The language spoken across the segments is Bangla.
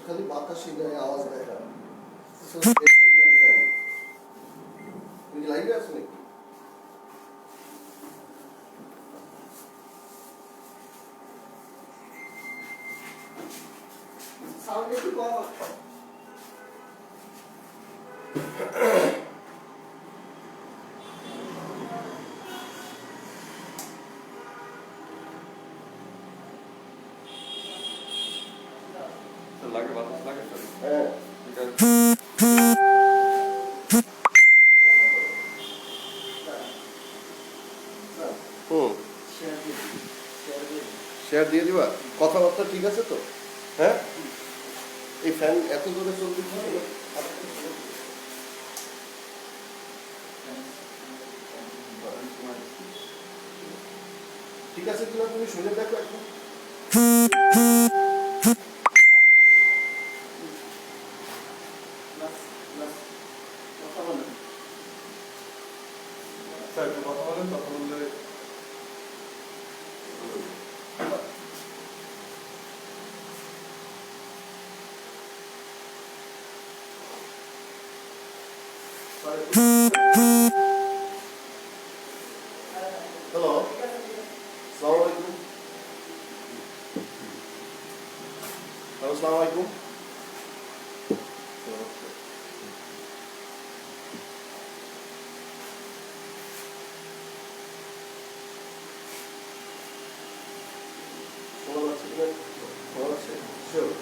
खाली बातास ही नहीं आवाज नहीं मुझे लाइव है उसमें साउंड एक कम Lange war das lange für dich. Share দিয়ে দিবা কথাবার্তা ঠিক আছে তো হ্যাঁ এই ফ্যান এত জোরে চলতেছে ঠিক আছে কিনা তুমি শুনে দেখো এখন কথা বলেন কথা বললে হ্যালো আসসালামু আলাইকুম Sure.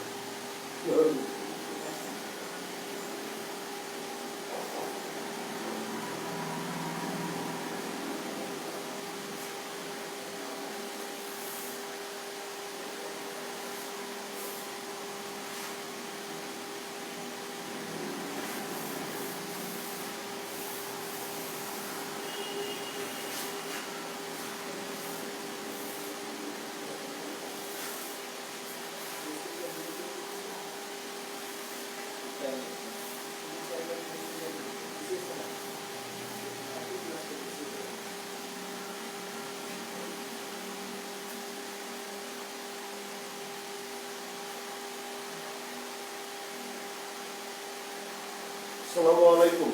Assalamu alaikum.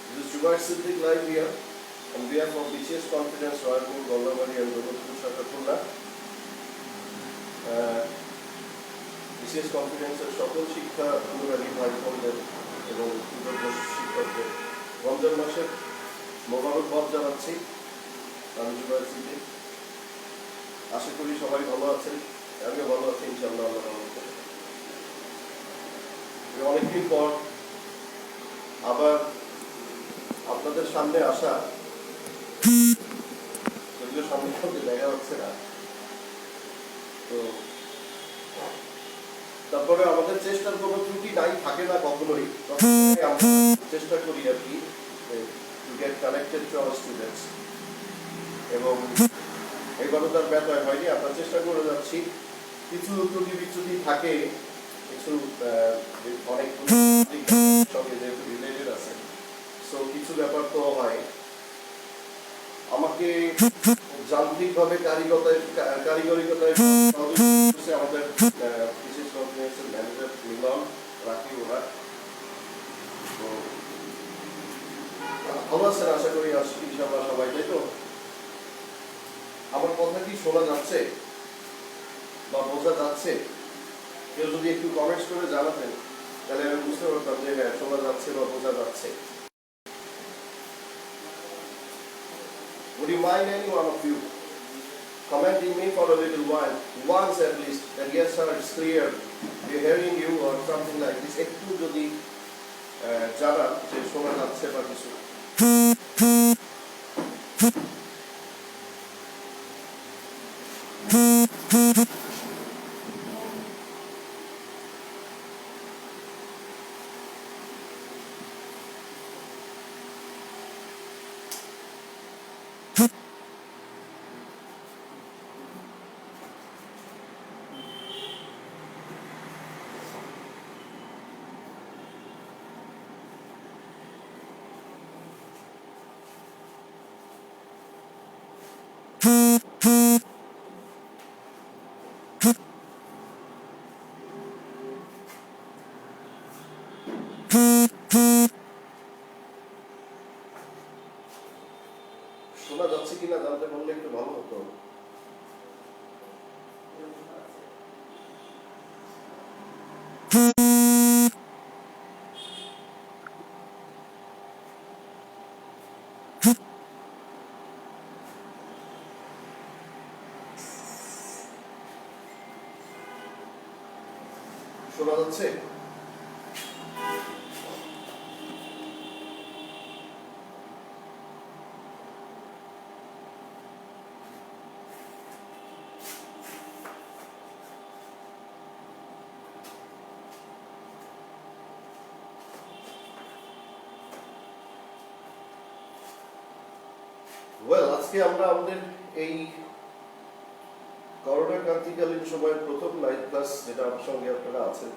This is Jubair Siddiq live here on behalf of BCS Confidence, Royal Golnabari and Dogotpur Shakatullah. BCS Confidence এর সকল শিক্ষা অনুরাগী ভাই বোনদের এবং কৃতজ্ঞ শিক্ষকদের রমজান মাসের মোবারকবাদ জানাচ্ছি। আমি জুবাইর সিদ্দিক। আশা করি সবাই ভালো আছেন, আমিও ভালো আছি ইনশাআল্লাহ আল্লাহর রহমতে। অনেকদিন পর আবার আপনাদের সামনে আসা, যদিও সামনে সামনে দেখা হচ্ছে না, তো তারপরে আমাদের চেষ্টার কোনো ত্রুটি নাই থাকে না কখনোই, আমরা চেষ্টা করি আর কি to get connected to our students, এবং এবারও তার ব্যতয় হয়নি। আমরা চেষ্টা করে যাচ্ছি। কিছু ত্রুটি বিচ্যুতি থাকে, কিছু অনেক সঙ্গে যেহেতু রিলেটেড আছে, সো কিছু ব্যাপার তো হয়। আমাকে যান্ত্রিকভাবে কারিগরিকতায় আমাদের বিশেষ কনফারেন্সের ম্যানেজার মিলন রাখি, ওরা তো ভালো আছেন আশা করি। ইনশাআল্লাহ সবাই, তাই তো? আমার কথা কি শোনা যাচ্ছে বা বোঝা যাচ্ছে? কেউ যদি একটু কমেন্টস করে জানাতেন তাহলে আমি বুঝতে পারতাম যে হ্যাঁ শোনা যাচ্ছে বা বোঝা যাচ্ছে। Would you mind any one of you commenting me for a little while, once at least, that yes sir, it's clear, we're hearing you or something like this, একটু যদি জানান যে শোনা যাচ্ছে বা কিছু। শোনা যাচ্ছে কিনা জানতে পারলে একটু ভালো হতো। শোনা যাচ্ছে? ওয়েল, আজকে আমরা আমাদের এই করোনা ক্রান্তিকালীন সময়ের প্রথম লাইভ ক্লাস, যেটা আমার সঙ্গে আপনারা আছেন,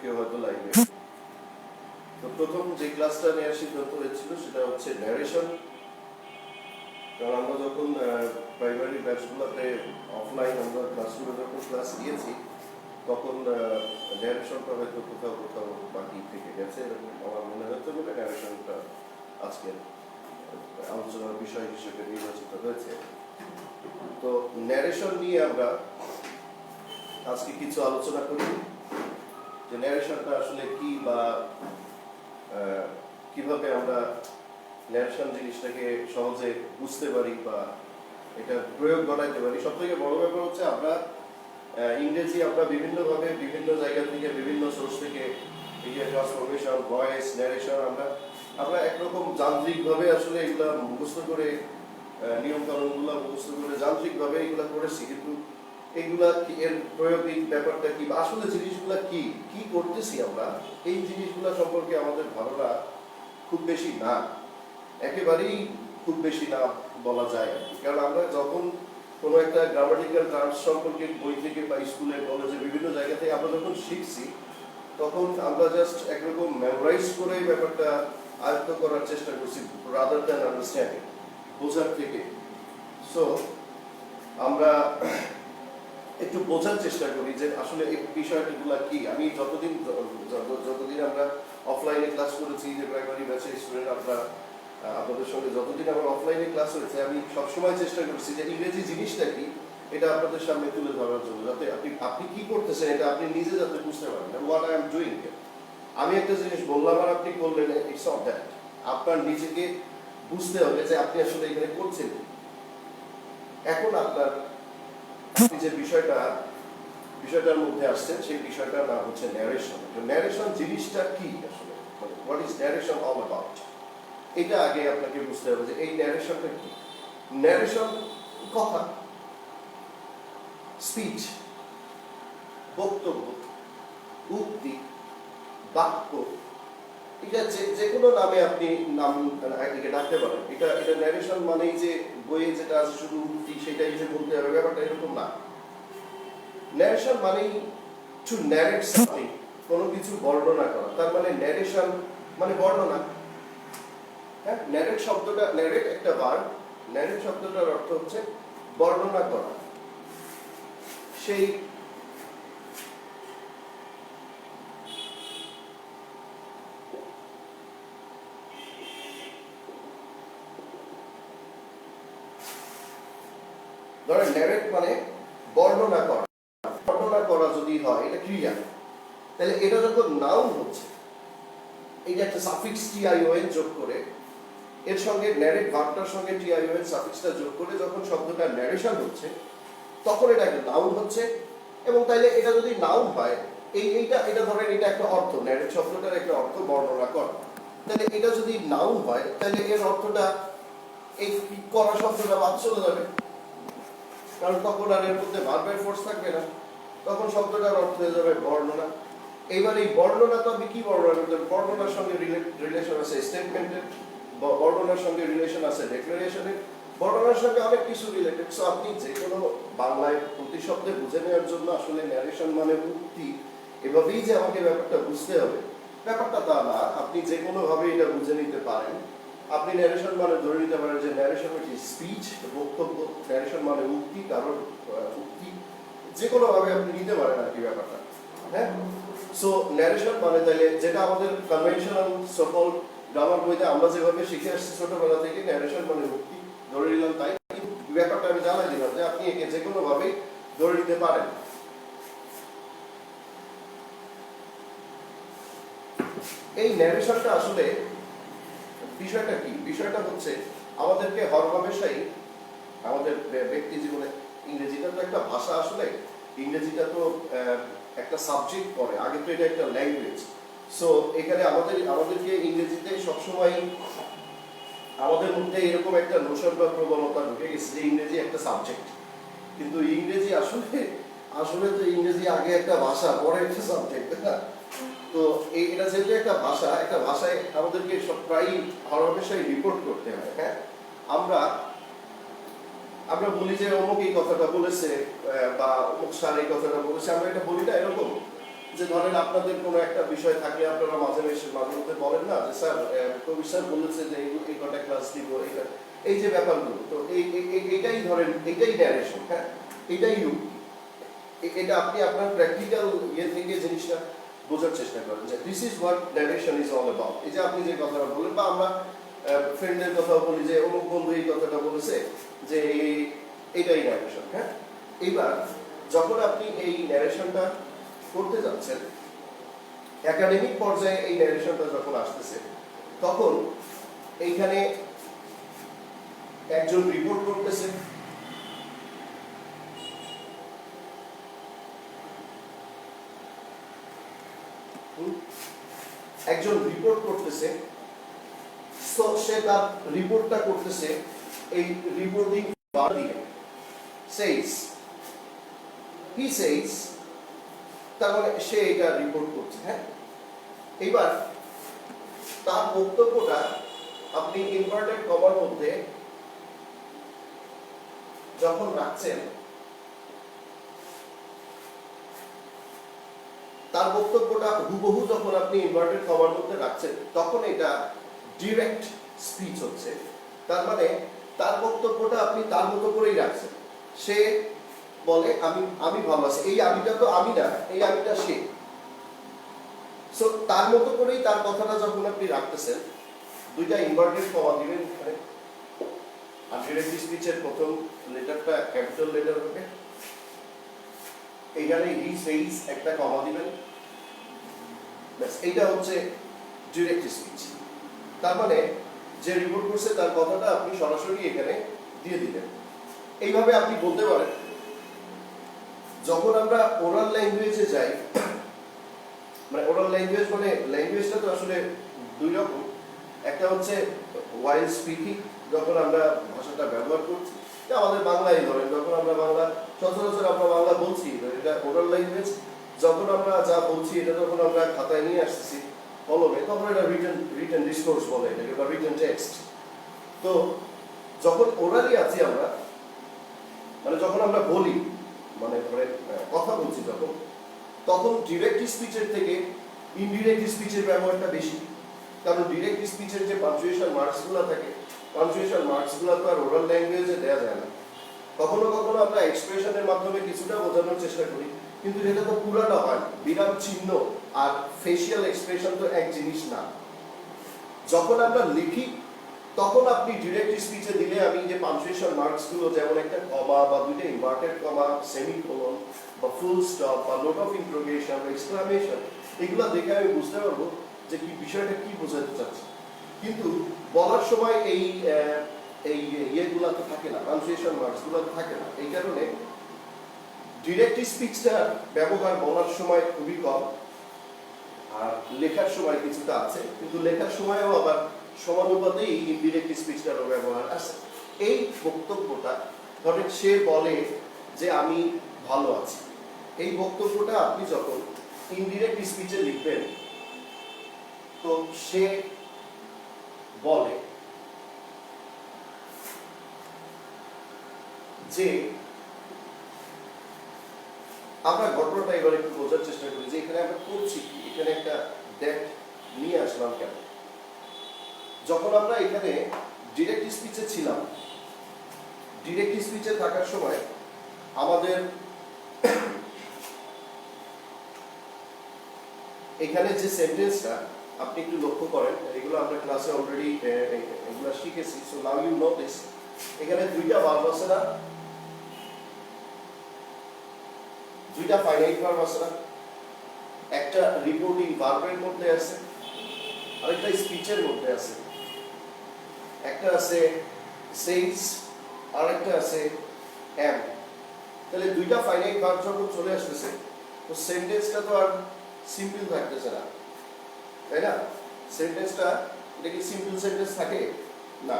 কেউ হয়তো লাইভে, তো প্রথম যে ক্লাসটা নেওয়ার সিদ্ধান্ত হয়েছিল সেটা হচ্ছে ন্যারেশন। কারণ আমরা যখন প্রাইমারি ব্যাচগুলোতে অফলাইন আমরা ক্লাসগুলো যখন ক্লাস নিয়েছি, তখন ন্যারেশনটা হয়তো কোথাও কোথাও বাকি থেকে গেছে, এবং আমার মনে হচ্ছে বলে ন্যারেশনটা আজকের আলোচনার বিষয় হিসেবে নির্বাচিত হয়েছে। তো ন্যারেশন নিয়ে আমরা আজকে কিছু আলোচনা করি, যে ন্যারেশনটা আসলে কি, বা কিভাবে আমরা ন্যারেশন জিনিসটাকে সহজে বুঝতে পারি বা এটা প্রয়োগ ঘটাইতে পারি। সব থেকে বড় ব্যাপার হচ্ছে আমরা ইংরেজি আমরা বিভিন্নভাবে বিভিন্ন জায়গা থেকে বিভিন্ন সোর্স থেকে ট্রান্সফরমেশন, ভয়েস, ন্যারেশন আমরা একরকম যান্ত্রিকভাবে আসলে এগুলা মুখস্থ করে, নিয়ম কানুনগুলো মুখস্থ করে যান্ত্রিকভাবে এগুলা করেছি, কিন্তু এইগুলা এর প্রয়োগিক ব্যাপারটা কি, বা আসলে জিনিসগুলা কি কি করতেছি আমরা, এই জিনিসগুলা সম্পর্কে আমাদের ধারণা খুব বেশি না, একেবারেই খুব বেশি না বলা যায়। কারণ আমরা যখন কোনো একটা গ্রামাটিক্যাল টার্মস সম্পর্কে বই থেকে বা স্কুলে কলেজে বিভিন্ন জায়গা থেকে আমরা যখন শিখছি, তখন আমরা জাস্ট একরকম মেমোরাইজ করে ব্যাপারটা আয়ত্ত করার চেষ্টা করছি, রাদার দ্যান আন্ডারস্ট্যান্ডিং, বোঝার থেকে। সো আমরা একটু বোঝার চেষ্টা করি যে আসলে এই বিষয়গুলো কি। আমি যতদিন আমরা অফলাইনে ক্লাস করেছি, যে প্রাইমারি ব্যাচের স্টুডেন্ট আপনাদের সঙ্গে যতদিন আমার অফলাইনে ক্লাস হয়েছে, আমি সবসময় চেষ্টা করছি যে ইংরেজি জিনিসটা কি এটা আপনাদের সামনে তুলে ধরার জন্য, যাতে আপনি কি করতেছেন এটা আপনি নিজে যাতে বুঝতে পারেন, হোয়াট আই এম ডুইং। আমি একটা জিনিস বললাম আর আপনি করলেন, ইটস নট দ্যাট। আপনার নিজেকে বুঝতে হবে যে আপনি আসলে এখানে করছেন। এখন আপনি যে বিষয়টার মধ্যে আসছেন, সেই বিষয়টার নাম হচ্ছে ন্যারেশন। ন্যারেশন জিনিসটা কি আসলে, মানে what is narration all about, এটা আগে আপনাকে বুঝতে হবে যে এই ন্যারেশনটা কি। ন্যারেশন কথা, স্পিচ, বক্তব্য, উক্তি, বাক্য, এটা যে কোনো নামে আপনি নাম এটাকে ডাকতে পারেন। এটা ন্যারেশন মানেই যে বইয়ে যেটা আছে শুধু উক্তি সেটাই যে বলতে হবে, ব্যাপারটা এরকম না। ন্যারেশন মানেই টু ন্যারেট সামথিং, কোনো কিছু বর্ণনা করা। তার মানে ন্যারেশন মানে বর্ণনা। হ্যাঁ, ন্যারেট শব্দটা, ন্যারেট একটা ভার্ব, ন্যারেট শব্দটার অর্থ হচ্ছে বর্ণনা করা। সেই ধরেন ন্যারেট মানে বর্ণনা করা। বর্ণনা করা যদি হয় এটা ক্রিয়া, তাহলে এটা যখন নাউন হচ্ছে, এটা একটা সাফিক্স টিআইওএন যোগ করে, এর সঙ্গে ন্যারেট ভার্বটার সঙ্গে টিআইওএন সাফিক্সটা যোগ করে যখন শব্দটা ন্যারেশন হচ্ছে, তখন এটা একটা নাউন হচ্ছে। এবং তাইলে এটা যদি নাউন হয়, এটা ধরেন এটা একটা অর্থ, ন্যারেট শব্দটার একটা অর্থ বর্ণনা করা। তাহলে এটা যদি নাউন হয়, তাহলে এর অর্থটা এই করা শব্দটা বাদ চলে যাবে, কারণ তখন আর এর মধ্যে ভার্বের ফোর্স থাকবে না, তখন শব্দটার অর্থ হয়ে যাবে বর্ণনা। এইবার এই বর্ণনা তো আমি কি বর্ণনা করতে, বর্ণনার সঙ্গে রিলেশন আছে স্টেটমেন্টের, বর্ণনার সঙ্গে রিলেশন আছে ডেক্লারেশনের, বর্ণনার সঙ্গে অনেক কিছু রিলেটেড। সো আপনি যে কোনো বাংলায় প্রতি শব্দে বুঝে নেওয়ার জন্য আসলে ন্যারেশন মানে উক্তি, এভাবেই যে আমাকে ব্যাপারটা বুঝতে হবে, ব্যাপারটা তা না। আপনি যে কোনোভাবে এটা বুঝে নিতে পারেন। আপনি ন্যারেশন মানে ধরে নিতে পারেন যে ন্যারেশন হচ্ছে স্পিচ, বক্তব্য। ন্যারেশন মানে উক্তি, কারণ উক্তি, যে কোনোভাবে আপনি নিতে পারেন আর কি ব্যাপারটা। হ্যাঁ, সো ন্যারেশন মানে তাহলে যেটা আমাদের কনভেনশনাল সকল গ্রামার বইতে আমরা যেভাবে শিখে আসছি ছোটবেলা থেকে, ন্যারেশন মানে উক্তি। জানাই দিলাম যে আপনি একে যে কোনো ভাবে ধরে নিতে পারেন। এই ন্যারেশনটা আসলে বিষয়টা কি? বিষয়টা হচ্ছে আমাদেরকে হরহামেশাই আমাদের ব্যক্তি জীবনে ইংরেজিটা তো একটা ভাষা, আসলে ইংরেজিটা তো একটা সাবজেক্ট পড়ে, আগে তো এটা একটা ল্যাঙ্গুয়েজ। সো এখানে আমাদেরকে ইংরেজিতে সবসময় আমাদের মধ্যে এরকম একটা নোশন বা প্রবণতা ঢুকে গেছে যে ইংরেজি একটা সাবজেক্ট, কিন্তু ইংরেজি আসলে আসলে তো ইংরেজি আগে একটা ভাষা, পরে একটা সাবজেক্ট। তো এটা যেহেতু একটা ভাষা, একটা ভাষায় আমাদেরকে সব প্রায়ই হরহামেশাই রিপোর্ট করতে হয়। হ্যাঁ, আমরা বলি যে অমুক এই কথাটা বলেছে বা অমুক স্যার এই কথাটা বলেছে, আমরা এটা বলি না এরকম যে ধরেন আপনাদের কোনো একটা বিষয় থাকলে আপনারা মাঝে মধ্যে বলেন না যে স্যার কবির স্যার বলেছে যে এই কটা ক্লাস দিব, এই যে ব্যাপারগুলো, তো এইটাই ধরেন, এইটাই ন্যারেশন। হ্যাঁ, এটাই এটা আপনি আপনার প্র্যাকটিক্যাল ইয়ে থেকে জিনিসটা বোঝার চেষ্টা করেন যে this is what narration is all about. এই যে আপনি যে কথাটা বলেন, বা আমরা ফ্রেন্ডের কথাও বলি যে অমুক বন্ধু এই কথাটা বলেছে, যে এইটাই ন্যারেশন। হ্যাঁ, এইবার যখন আপনি এই ন্যারেশনটা করতে যাচ্ছেন, একাডেমিক পর্যায়ে এই ন্যারেশনটা যখন আসতেছে, তখন এইখানে একজন রিপোর্ট করতেছে, একজন রিপোর্ট করতেছে, সে তার রিপোর্টটা করতেছে এই রিপোর্টিং দিয়ে সেইস, হি সেইস, তার মানে সে এটা রিপোর্ট করছে। হ্যাঁ, এবার তার বক্তব্যটা আপনি ইনভার্টেড কমার মধ্যে যখন রাখছেন, তার বক্তব্যটা হুবহু যখন আপনি ইনভার্টেড কমার মধ্যে রাখছেন, তখন এটা ডিরেক্ট স্পিচ হচ্ছে। তার মানে তার বক্তব্যটা আপনি তার মতো করেই রাখছেন। সে বলে আমি ভালো আছি, এই আমিটা তো আমি না, এই আমিটা সে। সো তার মতো করেই তার কথাটা যখন আপনি রাখতেছেন, দুইটা ইনভার্টেড কমা দিবেন এখানে। আর ডিরেক্ট স্পিচের প্রথম লেটারটা ক্যাপিটাল লেটার হবে, এইখানে হি সেইস একটা কমা দিবেন, ব্যাস, এইটা হচ্ছে ডিরেক্ট স্পিচ। তার মানে যে রিপোর্ট করছে তার কথাটা আপনি সরাসরি এখানে দিয়ে দিলেন। এইভাবে আপনি বলতে পারেন। যখন আমরা ওরাল ল্যাঙ্গুয়েজে যাই, মানে ওরাল ল্যাঙ্গুয়েজ মানে ল্যাঙ্গুয়েজটা তো আসলে দুই রকম। একটা হচ্ছে ওয়াইল স্পিকিং, যখন আমরা ভাষাটা ব্যবহার করছি, আমাদের বাংলায় ধরেন, যখন আমরা বাংলা সচরাচর আমরা বাংলা বলছি, এটা ওরাল ল্যাঙ্গুয়েজ। যখন আমরা যা বলছি এটা যখন আমরা খাতায় নিয়ে আসতেছি কলমে, তখন এটা রিটেন ডিসকোর্স বলে এটাকে, বা রিটেন টেক্সট। তো যখন ওরালি আছি আমরা, মানে যখন আমরা বলি, মানে ধরেন কথা বলছি যখন, তখন ডিরেক্ট স্পিচের থেকে ইনডিরেক্ট স্পিচের ব্যবহারটা বেশি। কারণ ডিরেক্ট স্পিচের যে পাঞ্চুয়েশন মার্কসগুলো থাকে, পাঞ্চুয়েশন মার্কসগুলো তো আর ওরাল ল্যাঙ্গুয়েজে দেওয়া যায় না। কখনো কখনো আমরা এক্সপ্রেশনের মাধ্যমে কিছুটা বোঝানোর চেষ্টা করি, কিন্তু এটা তো পুরাটা হয়। বিরাম চিহ্ন আর ফেসিয়াল এক্সপ্রেশন তো এক জিনিস না। যখন আমরা লিখি, তখন আপনি ডিরেক্ট স্পিচে দিলে আমি যে পাঞ্চুয়েশন মার্কসগুলো, যেমন একটা কমা বা দুইটা ইনভার্টেড কমা, সেমিকোলন বা ফুল স্টপ বা নোট অফ ইন্টারোগেশন বা এক্সক্লামেশন, এগুলো দেখে আমি বুঝতে পারবো যে কি বিষয়টা কি বোঝাতে চাচ্ছে। কিন্তু বলার সময় এই ইয়েগুলো তো থাকে না, পাঞ্চুয়েশন মার্কসগুলো তো থাকে না। এই কারণে ডিরেক্ট স্পিচটার ব্যবহার বলার সময় খুবই কম, আর লেখার সময় কিছুটা আছে, কিন্তু লেখার সময়ও আবার সমানুপাতেই ইনডিরেক্ট স্পিচটারও ব্যবহার আছে। এই বক্তব্যটা ধরেন সে বলে যে আমি ভালো আছি, এই বক্তব্যটা আপনি যখন ইনডিরেক্ট স্পিচে লিখবেন, তো সে বলে যে, আমরা ঘটনাটা এবার একটু বোঝার চেষ্টা করি যে এখানে আমরা করছি কি, এখানে একটা দ্যাট নিয়ে আসলাম কেন। যখন আমরা এখানে ডিরেক্ট স্পিচে ছিলাম, ডিরেক্ট স্পিচে থাকার সময় আমাদের এখানে যে সেন্টেন্সটা আপনি একটু লক্ষ্য করেন, এগুলো আমরা ক্লাসে অলরেডি এগুলো শিখেছি। So now you know this. এখানে দুইটা ভার্ব আছে না, দুইটা ফাইনাইট ভার্ব আছে না, একটা রিপোর্টিং ভার্বের মধ্যে আছে আরেকটা স্পিচের মধ্যে আছে, একটা আছে সেইস আর একটা আছে এম। তাহলে দুইটা ফাইনাইট ভার্ব যখন চলে আসতেছে তো সেন্টেন্সটা তো আর সিম্পল থাকতেছে না, তাই না? সেন্টেন্সটা এটা কি সিম্পল সেন্টেন্স থাকে না,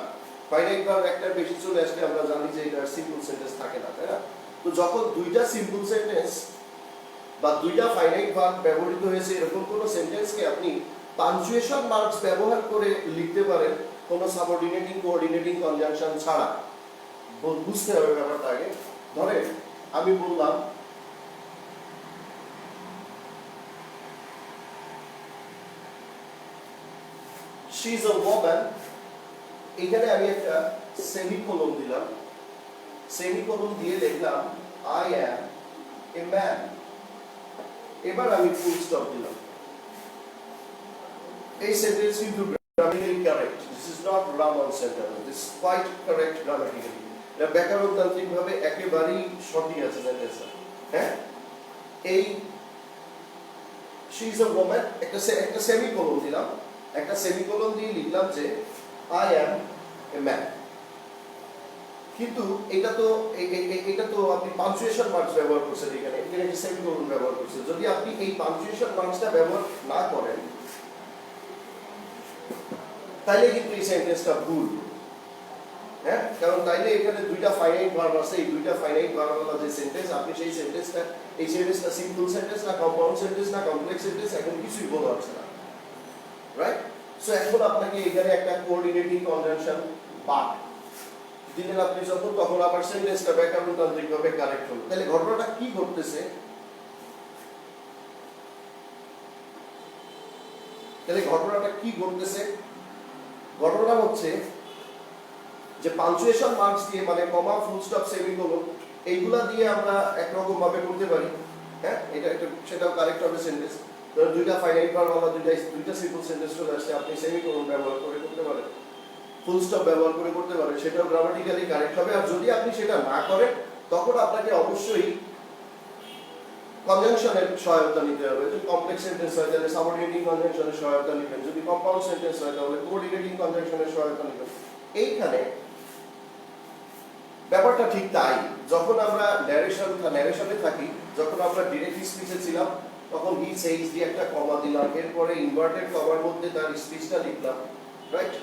ফাইনাইট ভার্ব একটা বেশি চলে আসলে আমরা জানি যে এটা সিম্পল সেন্টেন্স থাকে না, তাই না? তো যখন দুইটা সিম্পল সেন্টেন্স বা দুইটা ফাইনাইট ভার্ব ব্যবহৃত হয়েছে এরকম কোনো সেন্টেন্সকে আপনি পাঞ্চুয়েশন মার্কস ব্যবহার করে লিখতে পারেন কোনো সাবঅর্ডিনেটিং কোঅর্ডিনেটিং কনজাংশন ছাড়া। বুঝতে হবে ব্যাপারটা আগে। ধরেন আমি বললাম শি ইজ আ ওম্যান, এখানে আমি একটা সেমিকোলন দিলাম, সেমিকোলন দিয়ে লিখলাম আই অ্যাম এ ম্যান। এবার আমি ফুল স্টপ দিলাম। এই সেন্টেন্স কিন্তু grammatically correct, this is not run on sentence, this is quite correct grammatically. এটা ব্যাকরণতান্ত্রিকভাবে একেবারেই সঠিক আছে সেন্টেন্সটা। হ্যাঁ, এই শি ইজ আ ওম্যান একটা সেমিকোলন দিলাম, একটা সেমিকোলন দিয়ে লিখলাম যে আই অ্যাম এ ম্যান। কিন্তু এটা তো আপনি পাঞ্চুয়েশন মার্কস ব্যবহার করছেন, এখানে একটা সেমিকোলন ব্যবহার করছেন। যদি আপনি এই পাঞ্চুয়েশন মার্কসটা ব্যবহার না করেন তাইলে কিন্তু এই সেন্টেন্সটা ভুল। হ্যাঁ, কারণ তাইলে এখানে দুইটা ফাইনাইট ভার্ব আছে, এই দুইটা ফাইনাইট ভার্বওয়ালা যে সেন্টেন্স, আপনি সেই সেন্টেন্সটা, এই সেন্টেন্সটা সিম্পল সেন্টেন্স না কম্পাউন্ড সেন্টেন্স না কমপ্লেক্স সেন্টেন্স এখন কিছুই বলা হচ্ছে না, রাইট? সো এখন আপনাকে এখানে একটা কোঅর্ডিনেটিং কনজাংশন বাট দিলেন আপনি যখন, তখন আবার সেন্টেন্সটা ব্যাকরণতান্ত্রিকভাবে কারেক্ট হলো। তাহলে ঘটনাটা কি ঘটতেছে? ঘটনা হচ্ছে যে পাঞ্চুয়েশন মার্কস দিয়ে মানে কমা ফুল স্টপ সেমিকোলন এইগুলা দিয়ে আমরা একরকম ভাবে করতে পারি। হ্যাঁ, এটা একটা সেটাও কারেক্ট হবে সেন্টেন্স। ধরো দুইটা ফাইনাইট ভার্ব আমরা দুইটা সিম্পল সেন্টেন্স চলে আসছে, আপনি সেমিকোলন ব্যবহার করে করতে পারেন, ফুল স্টপ ব্যবহার করে করতে পারেন, সেটাও গ্রামাটিক্যালি কারেক্ট হবে। আর যদি আপনি সেটা না করেন তখন আপনাকে অবশ্যই কনজাংশনের সহায়তা নিতে হবে। যদি কমপ্লেক্স সেন্টেন্স হয় তাহলে সাবঅর্ডিনেটিং কনজাংশনের সহায়তা নেবেন, যদি কম্পাউন্ড সেন্টেন্স হয় তাহলে কোঅর্ডিনেটিং কনজাংশনের সহায়তা নেবেন। এইখানে ব্যাপারটা ঠিক তাই। যখন আমরা ন্যারেশনে থাকি, যখন আমরা ডিরেক্ট স্পিচে ছিলাম তখন হি সেইজ দিয়ে একটা কমা দিলাম, এরপরে ইনভার্টেড কমার মধ্যে তার স্পিচটা লিখলাম, রাইট?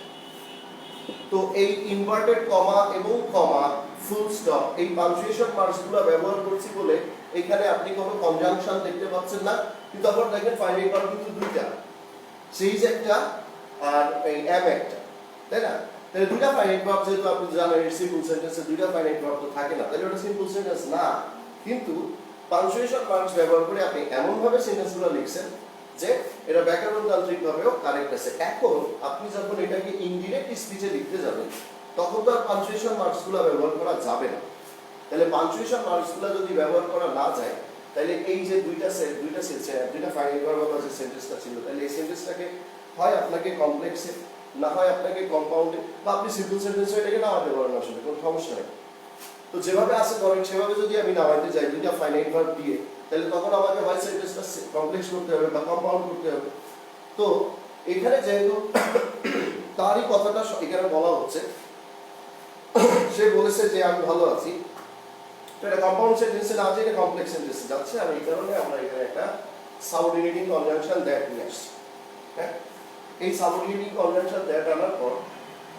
তো এই ইনভার্টেড কমা এবং কমা ফুল স্টপ এই পাঞ্চুয়েশন মার্কসগুলো ব্যবহার করছি বলে এখানে আপনি কোনো কনজাংশন দেখতে পাচ্ছেন না। কিন্তু আবার দেখেন ফাইনাইট ভার্ব কিন্তু দুইটা, সেইজ একটা আর এই এম একটা, তাই না? তাহলে দুইটা ফাইনাইট ভার্ব যেহেতু আপনি জানেন সিম্পল সেন্টেন্সে দুইটা ফাইনাইট ভার্ব তো থাকে না, তাহলে ওটা সিম্পল সেন্টেন্স না। কিন্তু পাঞ্চুয়েশন মার্কস ব্যবহার করে আপনি এমন ভাবে সেন্টেন্সগুলো লিখছেন যে এটা ব্যাকরণতান্ত্রিকভাবেও কারেক্ট আছে। এখন আপনি যখন এটাকে ইনডিরেক্ট স্পিচে লিখতে যাবেন তখন তো আর পাঞ্চুয়েশন মার্কসগুলো ব্যবহার করা যাবে না। তাহলে পাঞ্চুয়েশন মার্কসগুলো যদি ব্যবহার করা না যায় তাহলে এই যে দুইটা ফাইনাইট ভার্ব যে সেন্টেন্সটা ছিল, তাহলে এই সেন্টেন্সটাকে হয় আপনাকে কমপ্লেক্সে, না হয় আপনাকে কম্পাউন্ডে, বা আপনি সিম্পল সেন্টেন্সে এটাকে নামাতে পারেন, আসলে কোনো সমস্যা নেই। তো যেভাবে আছে ধরেন সেভাবে যদি আমি নামাইতে যাই দুইটা ফাইনাইট ভার্ব দিয়ে, তাহলে তখন আমাকে হয় সেন্টেন্সটা কমপ্লেক্স করতে হবে বা কম্পাউন্ড করতে হবে। তো এখানে যেহেতু তারই কথাটা এখানে বলা হচ্ছে, সে বলেছে যে আমি ভালো আছি, তো এটা কম্পাউন্ড সেন্টেন্সে না যে এটা কমপ্লেক্স সেন্টেন্সে যাচ্ছে, আর এই কারণে আমরা এখানে একটা সাবঅর্ডিনেটিং কনজাংশন দ্যাট নিয়ে আসছি। হ্যাঁ, এই সাবঅর্ডিনেটিং কনজাংশন দ্যাট আনার পর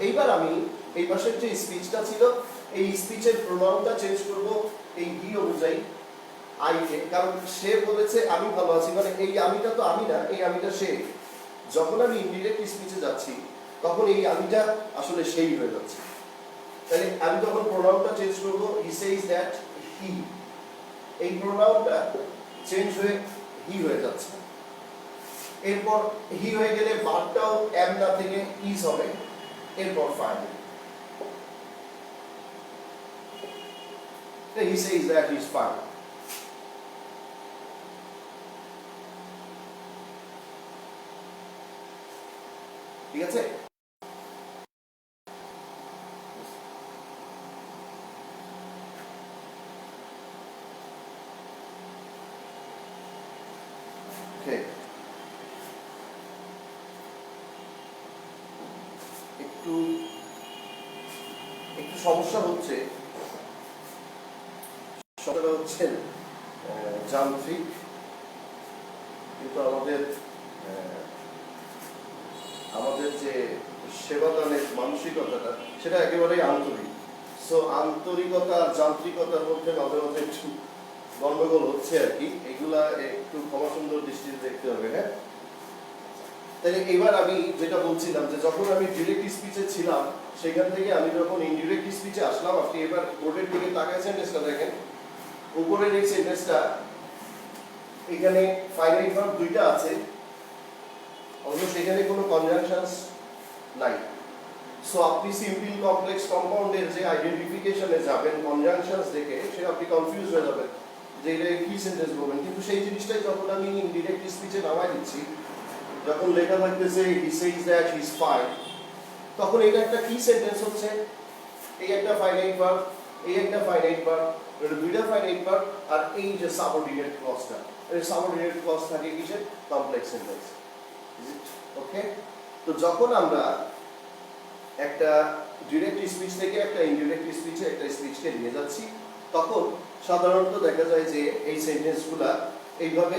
এইবার আমি এই পাশের যে স্পিচটা ছিল এই স্পিচের প্রোনাউনটা চেঞ্জ করব এই হি অনুযায়ী আই কে, কারণ সে বলেছে আমি ভালো আছি, মানে এই আমিটা তো আমি না, এই আমিটা সে। যখন আমি ইনডিরেক্ট স্পিচে যাচ্ছি তখন এই আমিটা আসলে সেই হয়ে যাচ্ছে। তাহলে আমি যখন প্রোনাউনটা চেঞ্জ করব হি সেইজ দ্যাট হি, এই প্রোনাউনটা চেঞ্জ হয়ে হি হয়ে যাচ্ছে। এরপর হি হয়ে গেলে ভার্বটাও এম না থেকে ইজ হবে। এরপর final he says that he's fine. ঠিক আছে? ওকে, একটু একটু সমস্যা হচ্ছে, সমস্যাটা হচ্ছে যান্ত্রিক, কিন্তু আমাদের আমাদের যে সেবাদানের মানসিকতাটা সেটা একেবারেই আন্তরিক। সো আন্তরিকতা আর যান্ত্রিকতার মধ্যে মাঝে মাঝে একটু গন্ডগোল হচ্ছে আর কি, এগুলা একটু ক্ষমা সুন্দর দৃষ্টিতে দেখতে হবে। হ্যাঁ, তাহলে এবার আমি যেটা বলছিলাম যে যখন আমি ডিরেক্ট স্পিচে ছিলাম সেখান থেকে আমি যখন ইনডিরেক্ট স্পিচে আসলাম, আপনি এবার বোর্ডের দিকে তাকায় সেন্টেন্সটা দেখেন, উপরের এই সেন্টেন্সটা এখানে ফাইনাইট ভার্ব দুইটা আছে, অথচ সেখানে কোনো কনজাংশনস নাই। সো আপনি সিম্পল কমপ্লেক্স কম্পাউন্ডের যে আইডেন্টিফিকেশনে যাবেন কনজাংশনস দেখে, সে আপনি কনফিউজ হয়ে যাবেন যে এটা কি সেন্টেন্স বলবেন। কিন্তু সেই জিনিসটাই যখন আমি ইনডিরেক্ট স্পিচে নামাই দিচ্ছি, যখন লেখা থাকতেছে he says that he is fine, তখন এটা একটা কি সেন্টেন্স হচ্ছে, এই একটা ফাইনাইট ভার্ব, এই একটা ফাইনাইট ভার্ব, এটা দুইটা ফাইনাইট ভার্ব, আর এই যে সাবঅর্ডিনেট ক্লজটা, এই সাবঅর্ডিনেট ক্লজ থাকে কিসের, কমপ্লেক্স সেন্টেন্স। ওকে, তো যখন আমরা একটা ডিরেক্ট স্পিচ থেকে একটা ইনডিরেক্ট স্পিচে একটা স্পিচকে নিয়ে যাচ্ছি, তখন সাধারণত দেখা যায় যে এই সেন্টেন্সগুলা এইভাবে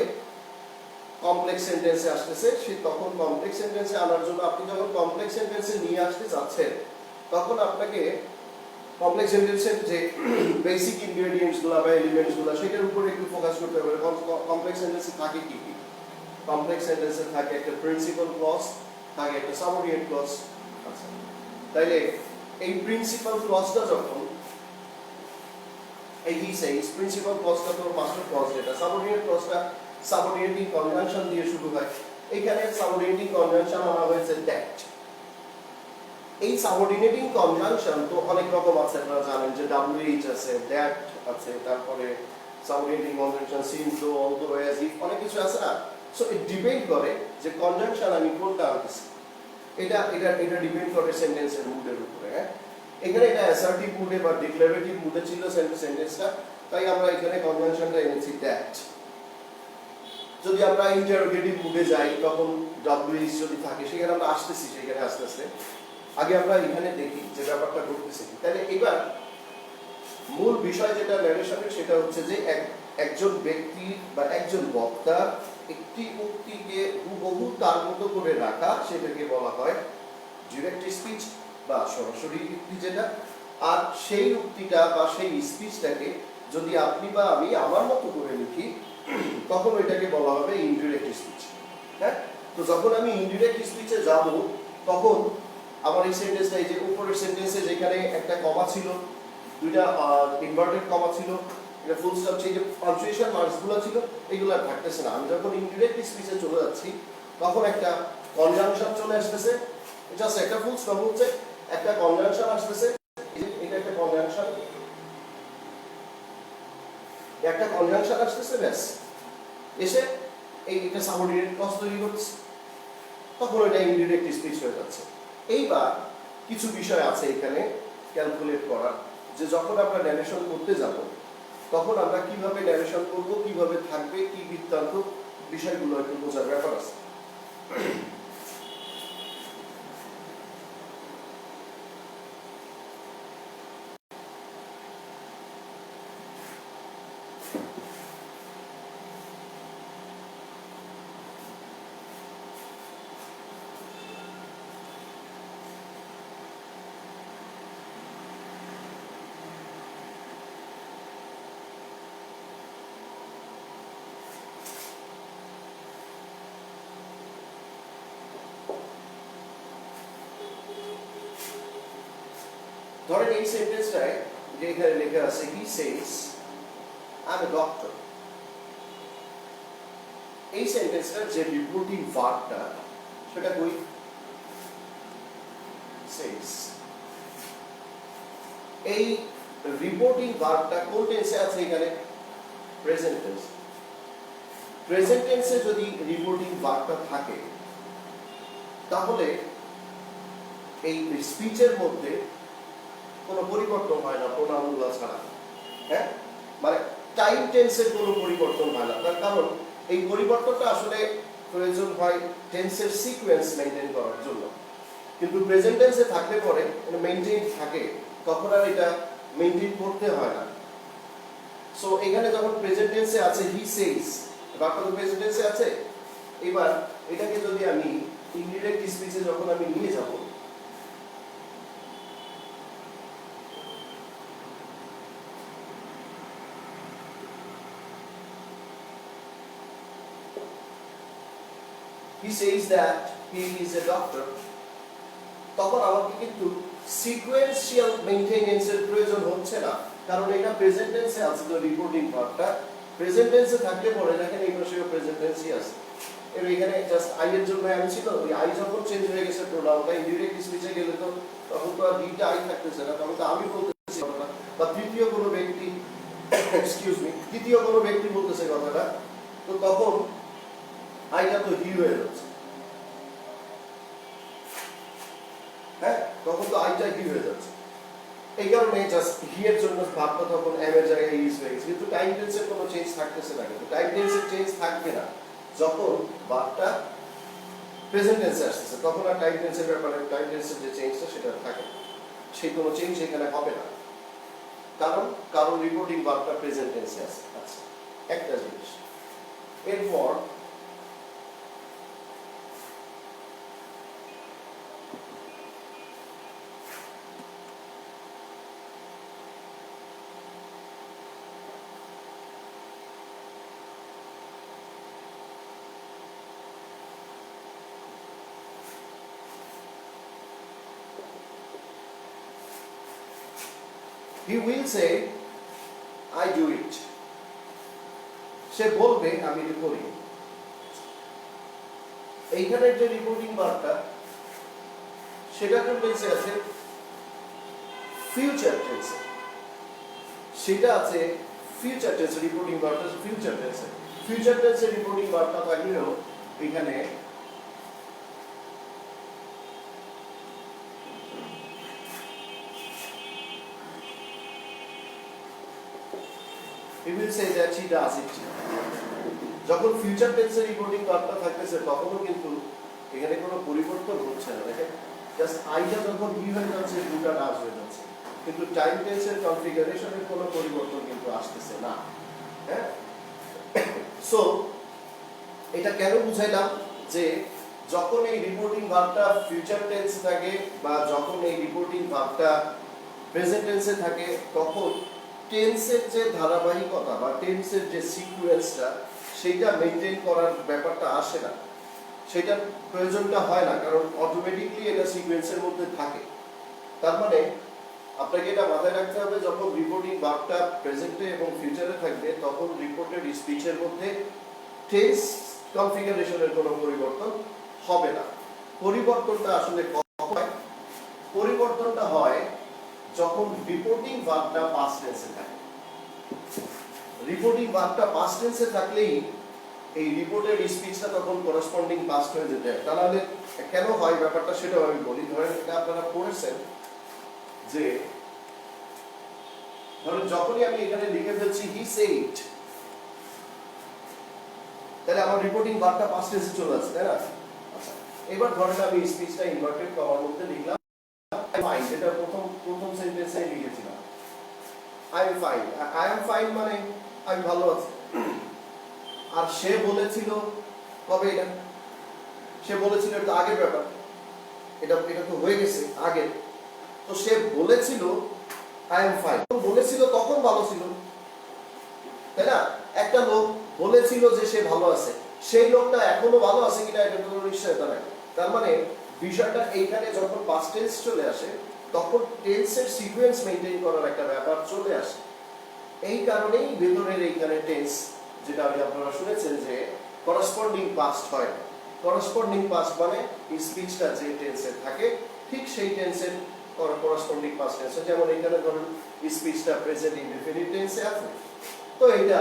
কমপ্লেক্স সেন্টেন্সে আসতেছে। সে তখন কমপ্লেক্স সেন্টেন্সে আনার জন্য আপনি যখন কমপ্লেক্স সেন্টেন্সে নিয়ে আসতে চাচ্ছেন, তখন আপনাকে কমপ্লেক্স সেন্টেন্সের যে বেসিক ইনগ্রেডিয়েন্টসগুলো বা এলিমেন্টসগুলো সেটার উপরে একটু ফোকাস করতে হবে। কমপ্লেক্স সেন্টেন্সে থাকে কি কি? কমপ্লেক্স সেন্টেন্সে থাকে একটা প্রিন্সিপাল ক্লজ, থাকে একটা সাবঅর্ডিনেট ক্লজ। আচ্ছা, তাইলে এই প্রিন্সিপাল ক্লজটা যখন এই হি সেইস, প্রিন্সিপাল ক্লজটা তো মাস্টার ক্লজ, যেটা সাবঅর্ডিনেট ক্লজটা সাবঅর্ডিনেটিং কনজাংশন দিয়ে শুরু হয়। এখানে সাবঅর্ডিনেটিং কনজাংশন আনা হয়েছে দ্যাট। এই সাবঅর্ডিনেটিং কনজাংশন তো অনেক রকম আছে, আপনারা জানেন যে WH আছে, দ্যাট আছে, তারপরে সাবঅর্ডিনেটিং কনজাংশন সিন্স, দো, অলদো, অ্যাজ, ইফ, অনেক কিছু আছে না। সো ইট ডিপেন্ড করে যে কনজাংশন আমি কোনটা আনতেছি, এটা এটা এটা ডিপেন্ড করে সেন্টেন্সের মুডের উপরে। হ্যাঁ, এখানে এটা অ্যাসার্টিভ মুডে বা ডিক্লারেটিভ মুডে ছিল সেন্টেন্সটা, তাই আমরা এখানে কনজাংশনটা এনেছি দ্যাট। যদি আমরা ইন্টারোগেটিভ মুডে যাই, তখন WH যদি থাকে, সেখানে আমরা আসতেছি, সেখানে আস্তে আস্তে আগে আমরা এখানে দেখি যে ব্যাপারটা ঘটতেছে। তাহলে এবার মূল বিষয় যেটা ন্যারেশনের, সেটা হচ্ছে যে একজন ব্যক্তি বা একজন বক্তা একটি উক্তিকে হুবহু তার মতো করে রাখা, সেটাকে বলা হয় ডিরেক্ট স্পিচ বা সরাসরি উক্তি যেটা। আর সেই উক্তিটা বা সেই স্পিচটাকে যদি আপনি বা আমি আমার মতো করে লিখি, তখন এটাকে বলা হবে ইনডিরেক্ট স্পিচ। হ্যাঁ, তো যখন আমি ইনডিরেক্ট স্পিচে যাব, তখন আমার এই সেন্টেন্সটা, এই যে উপরের সেন্টেন্সে যেখানে একটা কমা ছিল, দুইটা ইনভার্টেড কমা ছিল, এটা ফুল স্টপ, সেই যে পাঞ্চুয়েশন মার্কসগুলো ছিল, এগুলো আর থাকতেছে না। আমি যখন ইনডিরেক্ট স্পিচে চলে যাচ্ছি, তখন একটা কনজাংশন চলে আসতেছে, জাস্ট একটা ফুল স্টপ হচ্ছে, একটা কনজাংশন আসতেছে, এটা একটা কনজাংশন, একটা কনজাংশন আসতেছে, ব্যাস এসে এটা সাবঅর্ডিনেট ক্লজ তৈরি করছে, তখন এটা ইনডিরেক্ট স্পিচ হয়ে যাচ্ছে। এইবার কিছু বিষয় আছে এখানে ক্যালকুলেট করার, যে যখন আমরা ন্যারেশন করতে যাব, তখন আমরা কিভাবে ন্যারেশন করব, কিভাবে থাকবে, কি বৃত্তান্ত, বিষয়গুলো একটু বোঝার ব্যাপার আছে। ধরেন এই সেন্টেন্সটায় যে এখানে লেখা আছে he says I am a doctor, এই সেন্টেন্সটার যে রিপোর্টিং ভার্বটা, সেটা কই, সেজ। এই রিপোর্টিং ভার্বটা কোন টেন্সে আছে? এখানে প্রেজেন্ট টেন্স। প্রেজেন্ট টেন্সে যদি রিপোর্টিং ভার্বটা থাকে, তাহলে এই স্পিচের মধ্যে কোনো পরিবর্তন হয় না প্রোনাউনগুলো ছাড়া। হ্যাঁ, মানে টাইম টেন্সের কোনো পরিবর্তন হয় না। তার কারণ এই পরিবর্তনটা আসলে প্রয়োজন হয় টেন্সের সিকোয়েন্স মেনটেন করার জন্য, কিন্তু প্রেজেন্ট টেন্সে থাকলে পরে এটা মেনটেন থাকে, তখন আর এটা মেনটেন করতে হয় না। সো এখানে যখন প্রেজেন্ট টেন্সে আছে হি সেজ, বাক্যটা তো প্রেজেন্ট টেন্সে আছে। এবার এটাকে যদি আমি ইনডিরেক্ট স্পিচে যখন আমি নিয়ে যাব, he says that he is a doctor, তখন আমাকে কিন্তু সিকোয়েন্সিয়াল মেইনটেনেন্সের প্রয়োজন হচ্ছে না, কারণ এটা প্রেজেন্ট টেন্সে আছে। তো রিপোর্টিং ভার্বটা প্রেজেন্ট টেন্সে থাকলে পরে দেখেন এই পাশেও প্রেজেন্ট টেন্সই আছে। এর এখানে জাস্ট আই এর জন্য আমি ছিল, ওই আই যখন চেঞ্জ হয়ে গেছে প্রোনাউনটা ইনডিরেক্ট স্পিচে গেলে তো তখন তো আর ডিটা আই থাকতেছে না, তখন তো আমি বলতেছি কথাটা, বা তৃতীয় কোনো ব্যক্তি এক্সকিউজ মি তৃতীয় কোনো ব্যক্তি বলতেছে কথাটা, তো তখন আইটা তো হি হয়ে যাচ্ছে। হ্যাঁ, তখন তো আইটা হি হয়ে যাচ্ছে। এই কারণে জাস্ট হি এর জন্য ভাবটা তখন এম এর জায়গায় ইজ হয়ে গেছে, কিন্তু টাইম টেন্সের কোনো চেঞ্জ থাকতেছে না। কিন্তু টাইম টেন্সের চেঞ্জ থাকবে না যখন ভাবটা প্রেজেন্ট টেন্সে আসতেছে, তখন আর টাইম টেন্সের ব্যাপারে টাইম টেন্সের যে চেঞ্জটা সেটা থাকে, সেই কোনো চেঞ্জ এখানে হবে না, কারণ রিপোর্টিং ভার্বটা প্রেজেন্ট টেন্সে আছে। আচ্ছা, একটা জিনিস। এরপর he will say I do it, সে বলবে আমি এটা করি। এইখানে যে রিপোর্টিং ভার্বটা সেটা কোন টেন্সে আছে? ফিউচার টেন্সে। সেটা আছে ফিউচার টেন্সে, রিপোর্টিং ভার্বটা ফিউচার টেন্সে। ফিউচার টেন্সে রিপোর্টিং ভার্বটা থাকলেও এখানে he will say that he does it. যখন ফিউচার টেন্সে রিপোর্টিং ভার্বটা থাকতেছে তখনও কিন্তু এখানে কোনো পরিবর্তন হচ্ছে না। দেখেন জাস্ট আইটা যখন হি হয়ে যাচ্ছে, দুটা ডাস হয়ে যাচ্ছে, কিন্তু টাইম টেন্সের কনফিগারেশনের কোনো পরিবর্তন কিন্তু আসতেছে না। হ্যাঁ, সো এটা কেন বুঝাইলাম যে যখন এই রিপোর্টিং ভার্বটা ফিউচার টেন্স থাকে বা যখন এই রিপোর্টিং ভার্বটা প্রেজেন্ট টেন্সে থাকে, তখন টেন্সের যে ধারাবাহিকতা বা টেন্সের যে সিকোয়েন্সটা সেটা মেনটেন করার ব্যাপারটা আসে না, সেটার প্রয়োজনটা হয় না, কারণ অটোমেটিকলি এটা সিকোয়েন্সের মধ্যে থাকে। তার মানে আপনাকে এটা মাথায় রাখতে হবে, যখন রিপোর্টিং ভার্বটা প্রেজেন্টে এবং ফিউচারে থাকবে তখন রিপোর্টেড স্পিচের মধ্যে টেন্স কনফিগারেশনের কোনো পরিবর্তন হবে না। পরিবর্তনটা আসলে কখন হয়? পরিবর্তনটা হয় যখন রিপোর্টিং ভার্বটা পাস্ট টেন্সে থাকে। রিপোর্টিং ভার্বটা পাস্ট টেন্সে থাকলেই এই রিপোর্টেড স্পিচটা তখন করেসপন্ডিং পাস্ট হয়ে যেতে হয়। তাহলে কেন হয় ব্যাপারটা সেটাও আমি বলি। ধরেন এটা আপনারা পড়েছেন যে ধরেন যখনই আমি এখানে লিখে ফেলছি হি সেড, তাহলে আমার রিপোর্টিং ভার্বটা পাস্ট টেন্সে চলে আসছে, তাই না? আচ্ছা, এবার ধরেন আমি স্পিচটা ইনভার্টেড কমার মধ্যে লিখলাম ফাইন, যেটা প্রথম সেন্টেন্সে লিখেছিলাম I am fine. I am fine মানে আমি ভালো আছি। আর সে বলেছিল কবে? এটা সে বলেছিল, এটা আগের ব্যাপার, এটা তো হয়ে গেছে আগের। তো সে বলেছিল আই এম ফাইন, বলেছিল তখন ভালো ছিল, তাই না? একটা লোক বলেছিল যে সে ভালো আছে, সেই লোকটা এখনো ভালো আছে কিনা এটা কোনো নিশ্চয়তা নাই। তার মানে বিষয়টা এইখানে যখন পাস্ট টেন্স চলে আসে তখন টেন্সের সিকোয়েন্স মেইনটেইন করার একটা ব্যাপার চলে আসে। এই কারণেই ভেতরের এইখানে টেন্স, যেটা আপনারা শুনেছেন যে করেসপন্ডিং পাস্ট হয়। করেসপন্ডিং পাস্ট মানে স্পিচটা যে টেন্সে থাকে ঠিক সেই টেন্সের করেসপন্ডিং পাস্ট টেন্স। যেমন এখানে ধরুন স্পিচটা প্রেজেন্ট ইনডিফিনিট টেন্সে আছে, তো এটা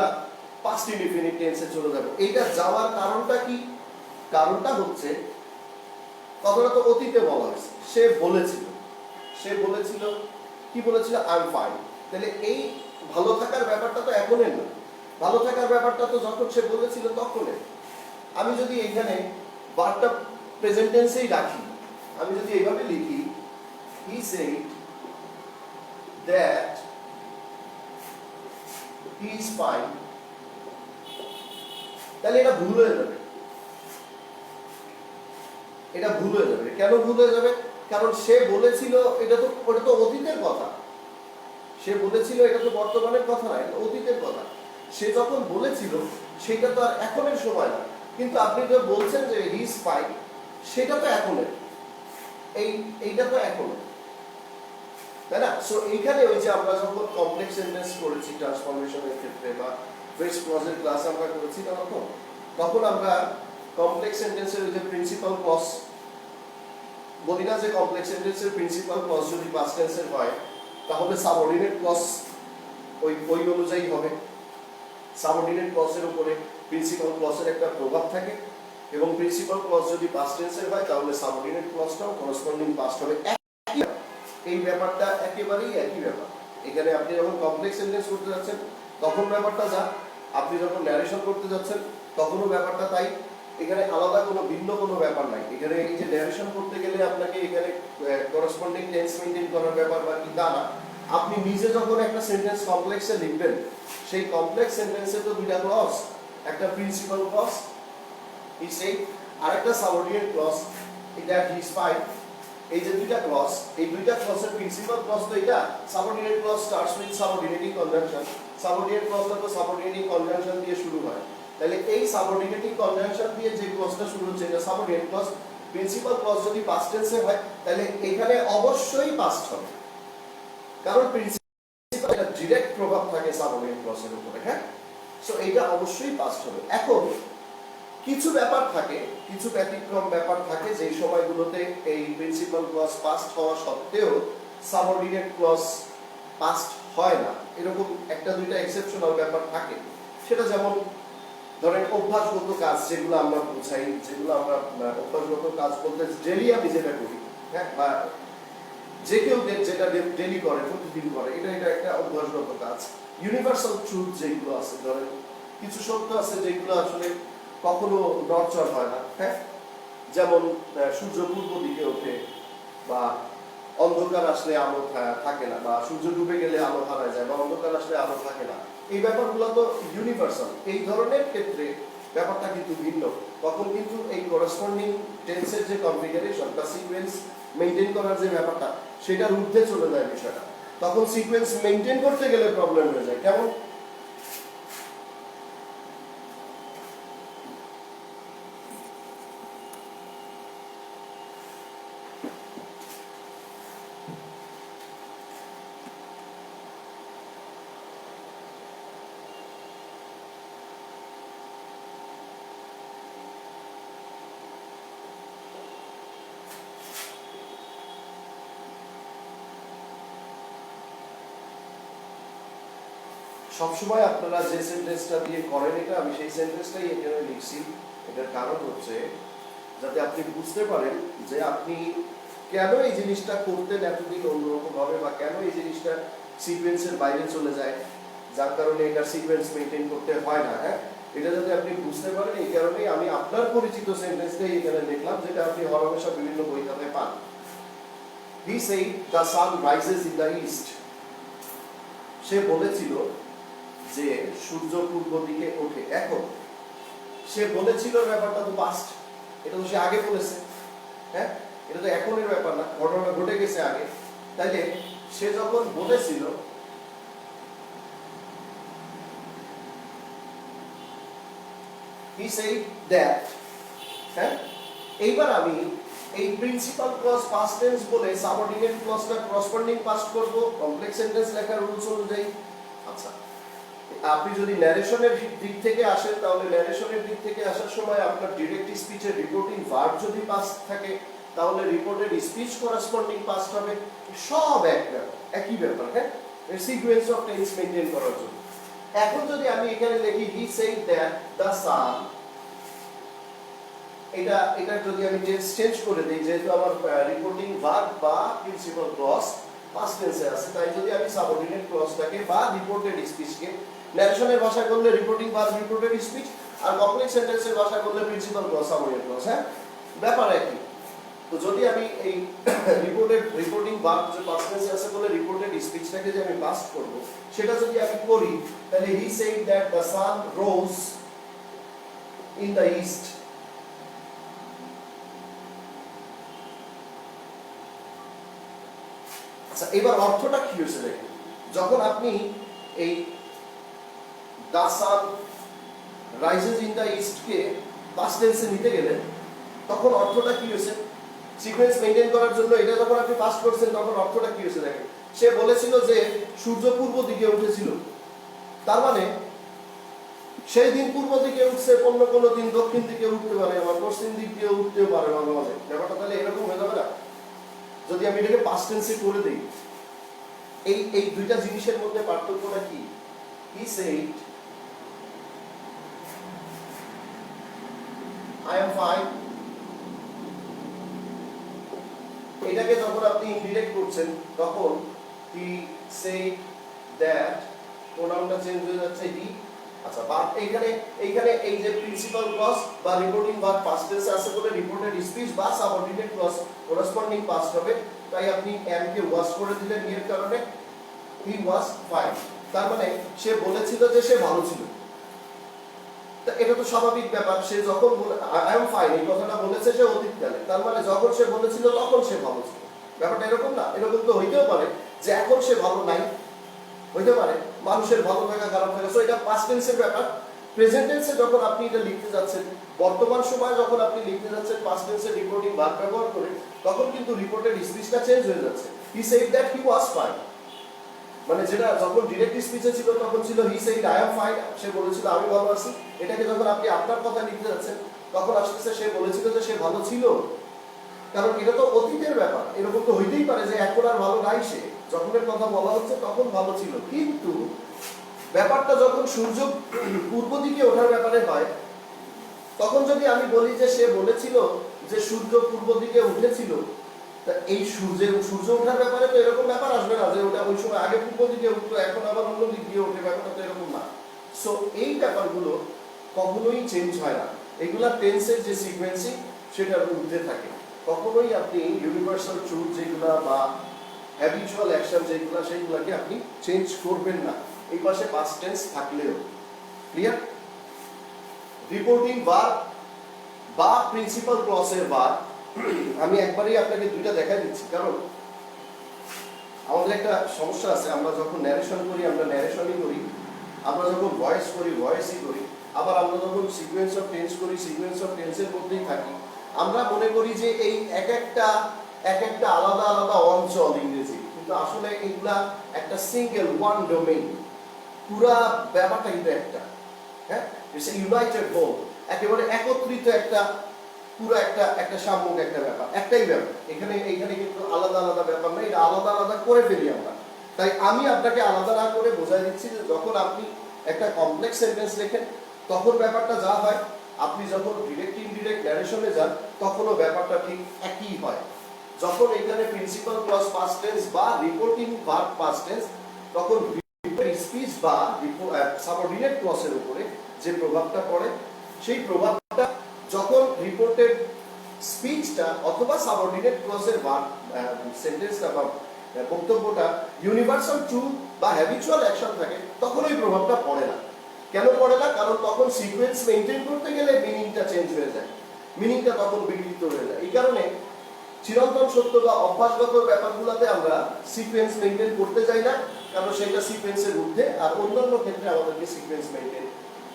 পাস্ট ইনডিফিনিট টেন্সে চলে যাবে। এইটা যাওয়ার কারণটা কি? কারণটা হচ্ছে কথাটা তো অতীতে বলা হয়েছে, সে বলেছিল কি বলেছিল? I am fine. তাহলে এই ভালো থাকার ব্যাপারটা তো এখনের না, ভালো থাকার ব্যাপারটা তো যখন সে বলেছিল তখনই। আমি যদি এখানে ভার্বটা প্রেজেন্ট টেন্সেই রাখি, আমি যদি এইভাবে লিখি হি said that he is fine, তাহলে এটা ভুল হয়ে যাবে। এটা ভুল হয়ে যাবে। কেন ভুল হয়ে যাবে? কারণ সে বলেছিল ওটা তো অতীতের কথা। সে বলেছিল এটা তো বর্তমানের কথা না, এটা অতীতের কথা। সে যখন বলেছিল সেটা তো আর এখনের সময় না। কিন্তু আপনি তো বলছেন যে হি ইজ ফাইন, সেটা তো এখনের, এইটা তো এখনের, তাই না? সো এইখানে ওই যে আমরা যখন কমপ্লেক্স সেন্টেন্স করেছি ট্রান্সফরমেশনের ক্ষেত্রে বা ফ্রেজ ক্লজের ক্লাস আমরা করেছি তখন আমরা কমপ্লেক্স সেন্টেন্সের ওই যে প্রিন্সিপাল ক্লজ বলি না, যে কমপ্লেক্স সেন্টেন্সের প্রিন্সিপাল ক্লজ যদি পাস্ট টেন্সের হয় তাহলে সাবঅর্ডিনেট ক্লজ ওই অনুযায়ী হবে। সাবঅর্ডিনেট ক্লজের উপরে প্রিন্সিপাল ক্লজের একটা প্রভাব থাকে, এবং প্রিন্সিপাল ক্লজ যদি পাস্ট টেন্সের হয় তাহলে সাবঅর্ডিনেট ক্লজটাও করসপন্ডিং পাস্ট হবে। এই ব্যাপারটা একেবারেই একই ব্যাপার। এখানে আপনি যখন কমপ্লেক্স সেন্টেন্স করতে যাচ্ছেন তখন ব্যাপারটা যা, আপনি যখন ন্যারেশন করতে যাচ্ছেন তখনও ব্যাপারটা তাই। এখানে আলাদা কোনো ভিন্ন কোনো ব্যাপার নাই। এখানে এই যে ন্যারেশন করতে গেলে আপনাকে এখানে করসপন্ডিং টেন্স মেইনটেইন করার ব্যাপার বা কি তা না। আপনি নিজে যখন একটা সেন্টেন্স কমপ্লেক্সে লিখবেন, সেই কমপ্লেক্স সেন্টেন্সে তো দুইটা ক্লজ, একটা প্রিন্সিপাল ক্লজ হি সেড, আরেকটা সাবঅর্ডিনেট ক্লজ এটা হি ইজ ফাইন। এই যে দুইটা ক্লজ, এই দুইটা ক্লজের প্রিন্সিপাল ক্লজ তো এটা, subordinate clause starts with subordinating conjunction, subordinate ক্লজটা তো সাবঅর্ডিনেটিং কনজাংশন দিয়ে শুরু হয়। তাহলে এই সাবঅর্ডিনেটিং কনজাংশন দিয়ে যে ক্লজটা শুরু হচ্ছে এটা সাবঅর্ডিনেট ক্লজ। প্রিন্সিপাল ক্লজ যদি পাস্ট টেন্সে হয় তাহলে এখানে অবশ্যই পাস্ট হবে, কারণ প্রিন্সিপাল এটা ডাইরেক্ট প্রভাব থাকে সাবঅর্ডিনেট ক্লজের উপরে। হ্যাঁ, সো এটা অবশ্যই পাস্ট হবে। এখন কিছু ব্যাপার থাকে, কিছু ব্যতিক্রম ব্যাপার থাকে যেই সময়গুলোতে এই প্রিন্সিপাল ক্লজ পাস্ট হওয়া সত্ত্বেও সাবঅর্ডিনেট ক্লজ পাস্ট হয় না। এরকম একটা দুইটা এক্সেপশনাল ব্যাপার থাকে। সেটা যেমন ধরেন অভ্যাসগত কাজ, যেগুলো আমরা বোঝাই, যেগুলো আমরা অভ্যাসগত কাজ বলতে ডেলি আমি যেটা করি, হ্যাঁ, বা যে কেউ যেটা ডেলি করে, প্রতিদিন করে, এটা একটা অভ্যাসগত কাজ। ইউনিভার্সাল ট্রুথ যেগুলো আছে, ধরেন কিছু সত্য আছে যেগুলো আসলে কখনো নড়চড় হয় না। হ্যাঁ, যেমন সূর্য পূর্ব দিকে ওঠে, বা অন্ধকার আসলে আলো থাকে না, বা সূর্য ডুবে গেলে আলো হারায় যায়, বা অন্ধকার আসলে আলো থাকে না। এই ব্যাপারগুলো তো ইউনিভার্সাল। এই ধরনের ক্ষেত্রে ব্যাপারটা কিন্তু ভিন্ন। তখন কিন্তু এই করসপন্ডিং টেন্সের যে কনফিগারেশন বা সিকোয়েন্স মেইনটেইন করার যে ব্যাপারটা, সেটার ঊর্ধ্বে চলে যায় বিষয়টা। তখন সিকোয়েন্স মেইনটেইন করতে গেলে প্রবলেম হয়ে যায়। কেমন? সবসময় আপনারা যে সেন্টেন্সটা দিয়ে করেন এটা, আমি সেই সেন্টেন্সটাই এখানে লিখছি। এটার কারণ হচ্ছে যাতে আপনি বুঝতে পারেন যে আপনি কেন এই জিনিসটা করতেন এতদিন অন্যরকম ভাবে, বা কেন এই জিনিসটা সিকোয়েন্সের বাইরে চলে যায়, যার কারণে এটা সিকোয়েন্স মেইনটেইন করতে হয় না। হ্যাঁ, এটা যাতে আপনি বুঝতে পারেন, এই কারণেই আমি আপনার পরিচিত সেন্টেন্সটাই এখানে লিখলাম, যেটা আপনি হরমেশা বিভিন্ন বই খাতায় পান। He said the sun rises in the east. সে বলেছিল যে সূর্য পূর্ব দিকে ওঠে। এখন সে বলেছিল ব্যাপারটা তো পাস্ট, এটা তো সে আগে বলেছে। হ্যাঁ, এটা তো এখনের ব্যাপার না, ঘটনা ঘটে গেছে আগে। তাইলে সে যখন বলেছিল, he said that, হ্যাঁ, এইবার আমি এই প্রিন্সিপাল ক্লজ পাস্ট টেন্স বলে সাবঅর্ডিনেট ক্লজটা করসপন্ডিং পাস্ট করব কমপ্লেক্স সেন্টেন্স লেখার রুলস অনুযায়ী। আচ্ছা, আপনি যদি ন্যারেশনের দিক থেকে আসেন তাহলে ন্যারেশনের দিক থেকে আসার সময় আপনার ডিরেক্ট স্পিচের রিপোর্টিং ভার্ব যদি পাস্ট থাকে তাহলে রিপোর্টেড স্পিচ করসপন্ডিং পাস্ট হবে। সব একই ব্যাপার। হ্যাঁ, সিকোয়েন্স অফ টেন্স মেইনটেইন করার জন্য। এখন যদি আমি এখানে লিখি হি সেড দ্যাট দ্য সান, এটা যদি আমি টেন্স চেঞ্জ করে দেই, যেহেতু আমার রিপোর্টিং ভার্ব বা প্রিন্সিপাল ক্লজ পাস্ট টেন্সে আছে, তাই যদি আমি সাবঅর্ডিনেট ক্লজটাকে বা রিপোর্টেড স্পিচকে ন্যারেশনের ভাষায় করলে রিপোর্টিং বা রিপোর্টেড স্পিচ, আর কমপ্লেক্স সেন্টেন্সের ভাষায় করলে প্রিন্সিপাল ক্লজ সাবঅর্ডিনেট ক্লজ, হ্যাঁ ব্যাপার একই। তো যদি আমি এই রিপোর্টিং ভার্ব যে পাস্ট টেন্সে আছে বলে রিপোর্টেড স্পিচটাকে যে আমি পাস্ট করব, সেটা যদি আমি করি, তাহলে he said that the sun rose in the east. আচ্ছা, এবার অর্থটা কি হয়েছে দেখেন, যখন আপনি এই the sun rises in the ইস্টকে পাস্ট টেন্সে নিতে গেলেন, তখন অর্থটা কি হয়েছে? সিকোয়েন্স মেইনটেইন করার জন্য এটা যখন আপনি পাস করছেন, তখন অর্থটা কি হয়েছে দেখেন। সে বলেছিল যে সূর্য পূর্ব দিকে উঠেছিল, তার মানে সেই দিন পূর্ব দিকে উঠছে, অন্য কোনো দিন দক্ষিণ দিকে উঠতে পারে, আবার পশ্চিম দিক দিয়ে উঠতেও পারে মাঝে মাঝে। ব্যাপারটা তাহলে এরকম হয়ে যাবে না যদি আমি এটাকে পাস্ট টেন্সে করে দিই? এই দুইটা জিনিসের মধ্যে পার্থক্যটা কি? হি সেড আই এম ফাইন, এটাকে যখন আপনি ইনডিরেক্ট করছেন তখন হি সেড দ্যাট, প্রোনাউনটা চেঞ্জ হয়ে যাচ্ছে হি। আচ্ছা, বা এইখানে এই যে প্রিন্সিপাল ক্লজ বা রিপোর্টিং ভার্ব পাস্ট টেন্সে আছে বলে রিপোর্টেড স্পিচ বা সাবঅর্ডিনেট ক্লজ করেসপন্ডিং পাস্ট হবে, তাই আপনি এম কে ওয়াজ করে দিলেন, এর কারণে হি ওয়াজ ফাইন। তার মানে সে বলেছিল যে সে ভালো ছিল। এটা তো স্বাভাবিক ব্যাপার, সে যখন আই এম ফাইন এই কথাটা বলেছে সে অতীতকালে, তার মানে যখন সে বলেছিল তখন সে ভালো ছিল। ব্যাপারটা এরকম না, এরকম তো হইতেও পারে যে এখন সে ভালো নাই, হইতে পারে মানুষের ভালো থাকা খারাপ থাকা। সো এটা পাস্ট টেন্সের ব্যাপার। প্রেজেন্ট টেন্সে যখন আপনি এটা লিখতে যাচ্ছেন, বর্তমান সময়ে যখন আপনি লিখতে যাচ্ছেন পাস্ট টেন্সে রিপোর্টিং ভার্ব ব্যবহার করে, তখন কিন্তু রিপোর্টেড স্পিচটা চেঞ্জ হয়ে যাচ্ছে। He said that he was fine, মানে যেটা যখন ডিরেক্ট স্পিচে ছিল তখন ছিল he said I am fine, সে বলেছিল আমি ভালো আছি। এটাকে যখন আপনি আপনার কথা লিখতে যাচ্ছেন তখন আসছে সে বলেছিল যে সে ভালো ছিল, কারণ এটা তো অতীতের ব্যাপার। এরকম তো হইতেই পারে যে এখন আর ভালো নাই সে, যখনের কথা বলা হচ্ছে তখন ভালো ছিল। কিন্তু ব্যাপারটা যখন সূর্য পূর্ব দিকে ওঠার ব্যাপারে হয়, তখন যদি আমি বলি যে সে বলেছিল যে সূর্য পূর্ব দিকে উঠেছিল, তা এই সূর্য ওঠার ব্যাপারে তো এরকম ব্যাপার আসবে না যে ওটা ওই সময় আগে পূর্ব দিকে উঠতো এখন আবার অন্য দিক দিয়ে ওঠে, ব্যাপারটা তো এরকম না। সো এই ব্যাপারগুলো কখনোই চেঞ্জ হয় না, এগুলা টেন্সের যে সিকোয়েন্সিং সেটার ঊর্ধ্বে থাকে। কখনোই আপনি ইউনিভার্সাল ট্রুথ যেগুলা বা হ্যাবিচুয়াল অ্যাকশন যেগুলা, সেইগুলাকে আপনি চেঞ্জ করবেন না, এই পাশে পাস্ট টেন্স থাকলেও। ক্লিয়ার? রিপোর্টিং ভার্ব বা প্রিন্সিপাল ক্লজের ভার্ব আমি একবারই আপনাকে দুইটা দেখাই দিচ্ছি, কারণ আমাদের একটা সমস্যা আছে। আমরা যখন ন্যারেশন করি আমরা ন্যারেশনই করি, আমরা যখন ভয়েস করি ভয়েসই করি, আবার আমরা যখন সিকোয়েন্স অফ টেন্স করি সিকোয়েন্স অফ টেন্সের মধ্যেই থাকি। আমরা মনে করি যে এই এক একটা আলাদা আলাদা অঞ্চল ইংরেজি, কিন্তু আসলে এগুলা একটা সিঙ্গেল ওয়ান ডোমেইন। পুরা ব্যাপারটা কিন্তু একটা, হ্যাঁ, ইটস এ ইউনাইটেড হোল, একেবারে একত্রিত একটা পুরো একটা সামগ্রিক একটা ব্যাপার, একটাই ব্যাপার। এইখানে কিন্তু আলাদা আলাদা ব্যাপার না, এটা আলাদা আলাদা করে ফেলি আমরা। তাই আমি আপনাকে আলাদা না করে বোঝাই দিচ্ছি যে যখন আপনি একটা কমপ্লেক্স সেন্টেন্স লেখেন তখন ব্যাপারটা যা হয়, আপনি যখন ডিরেক্ট ইনডিরেক্ট ন্যারেশনে যান তখনও ব্যাপারটা ঠিক একই হয়। যখন এখানে প্রিন্সিপাল ক্লজ পাস্ট টেন্স বা রিপোর্টিং ভার্ব পাস্ট টেন্স, তখন স্পিচ বা সাবঅর্ডিনেট ক্লজের উপরে যে প্রভাবটা পড়ে, সেই প্রভাবটা যখন রিপোর্টেড স্পিচটা অথবা সাবঅর্ডিনেট ক্লজের সেন্টেন্সটা বা বক্তব্যটা ইউনিভার্সাল ট্রুথ বা হ্যাবিচুয়াল অ্যাকশন থাকে, তখন ওই প্রভাবটা পড়ে না। কেন পড়ে না? কারণ তখন সিকোয়েন্স মেইনটেইন করতে গেলে মিনিংটা চেঞ্জ হয়ে যায়, মিনিংটা তখন বিকৃত হয়ে যায়। এই কারণে চিরন্তন সত্য বা অভ্যাসগত ব্যাপারগুলোতে আমরা সিকোয়েন্স মেইনটেইন করতে যাই না, কারণ সেটা সিকোয়েন্সের ঊর্ধ্বে, আর অন্যান্য ক্ষেত্রে আমাদেরকে সিকোয়েন্স মেইনটেইন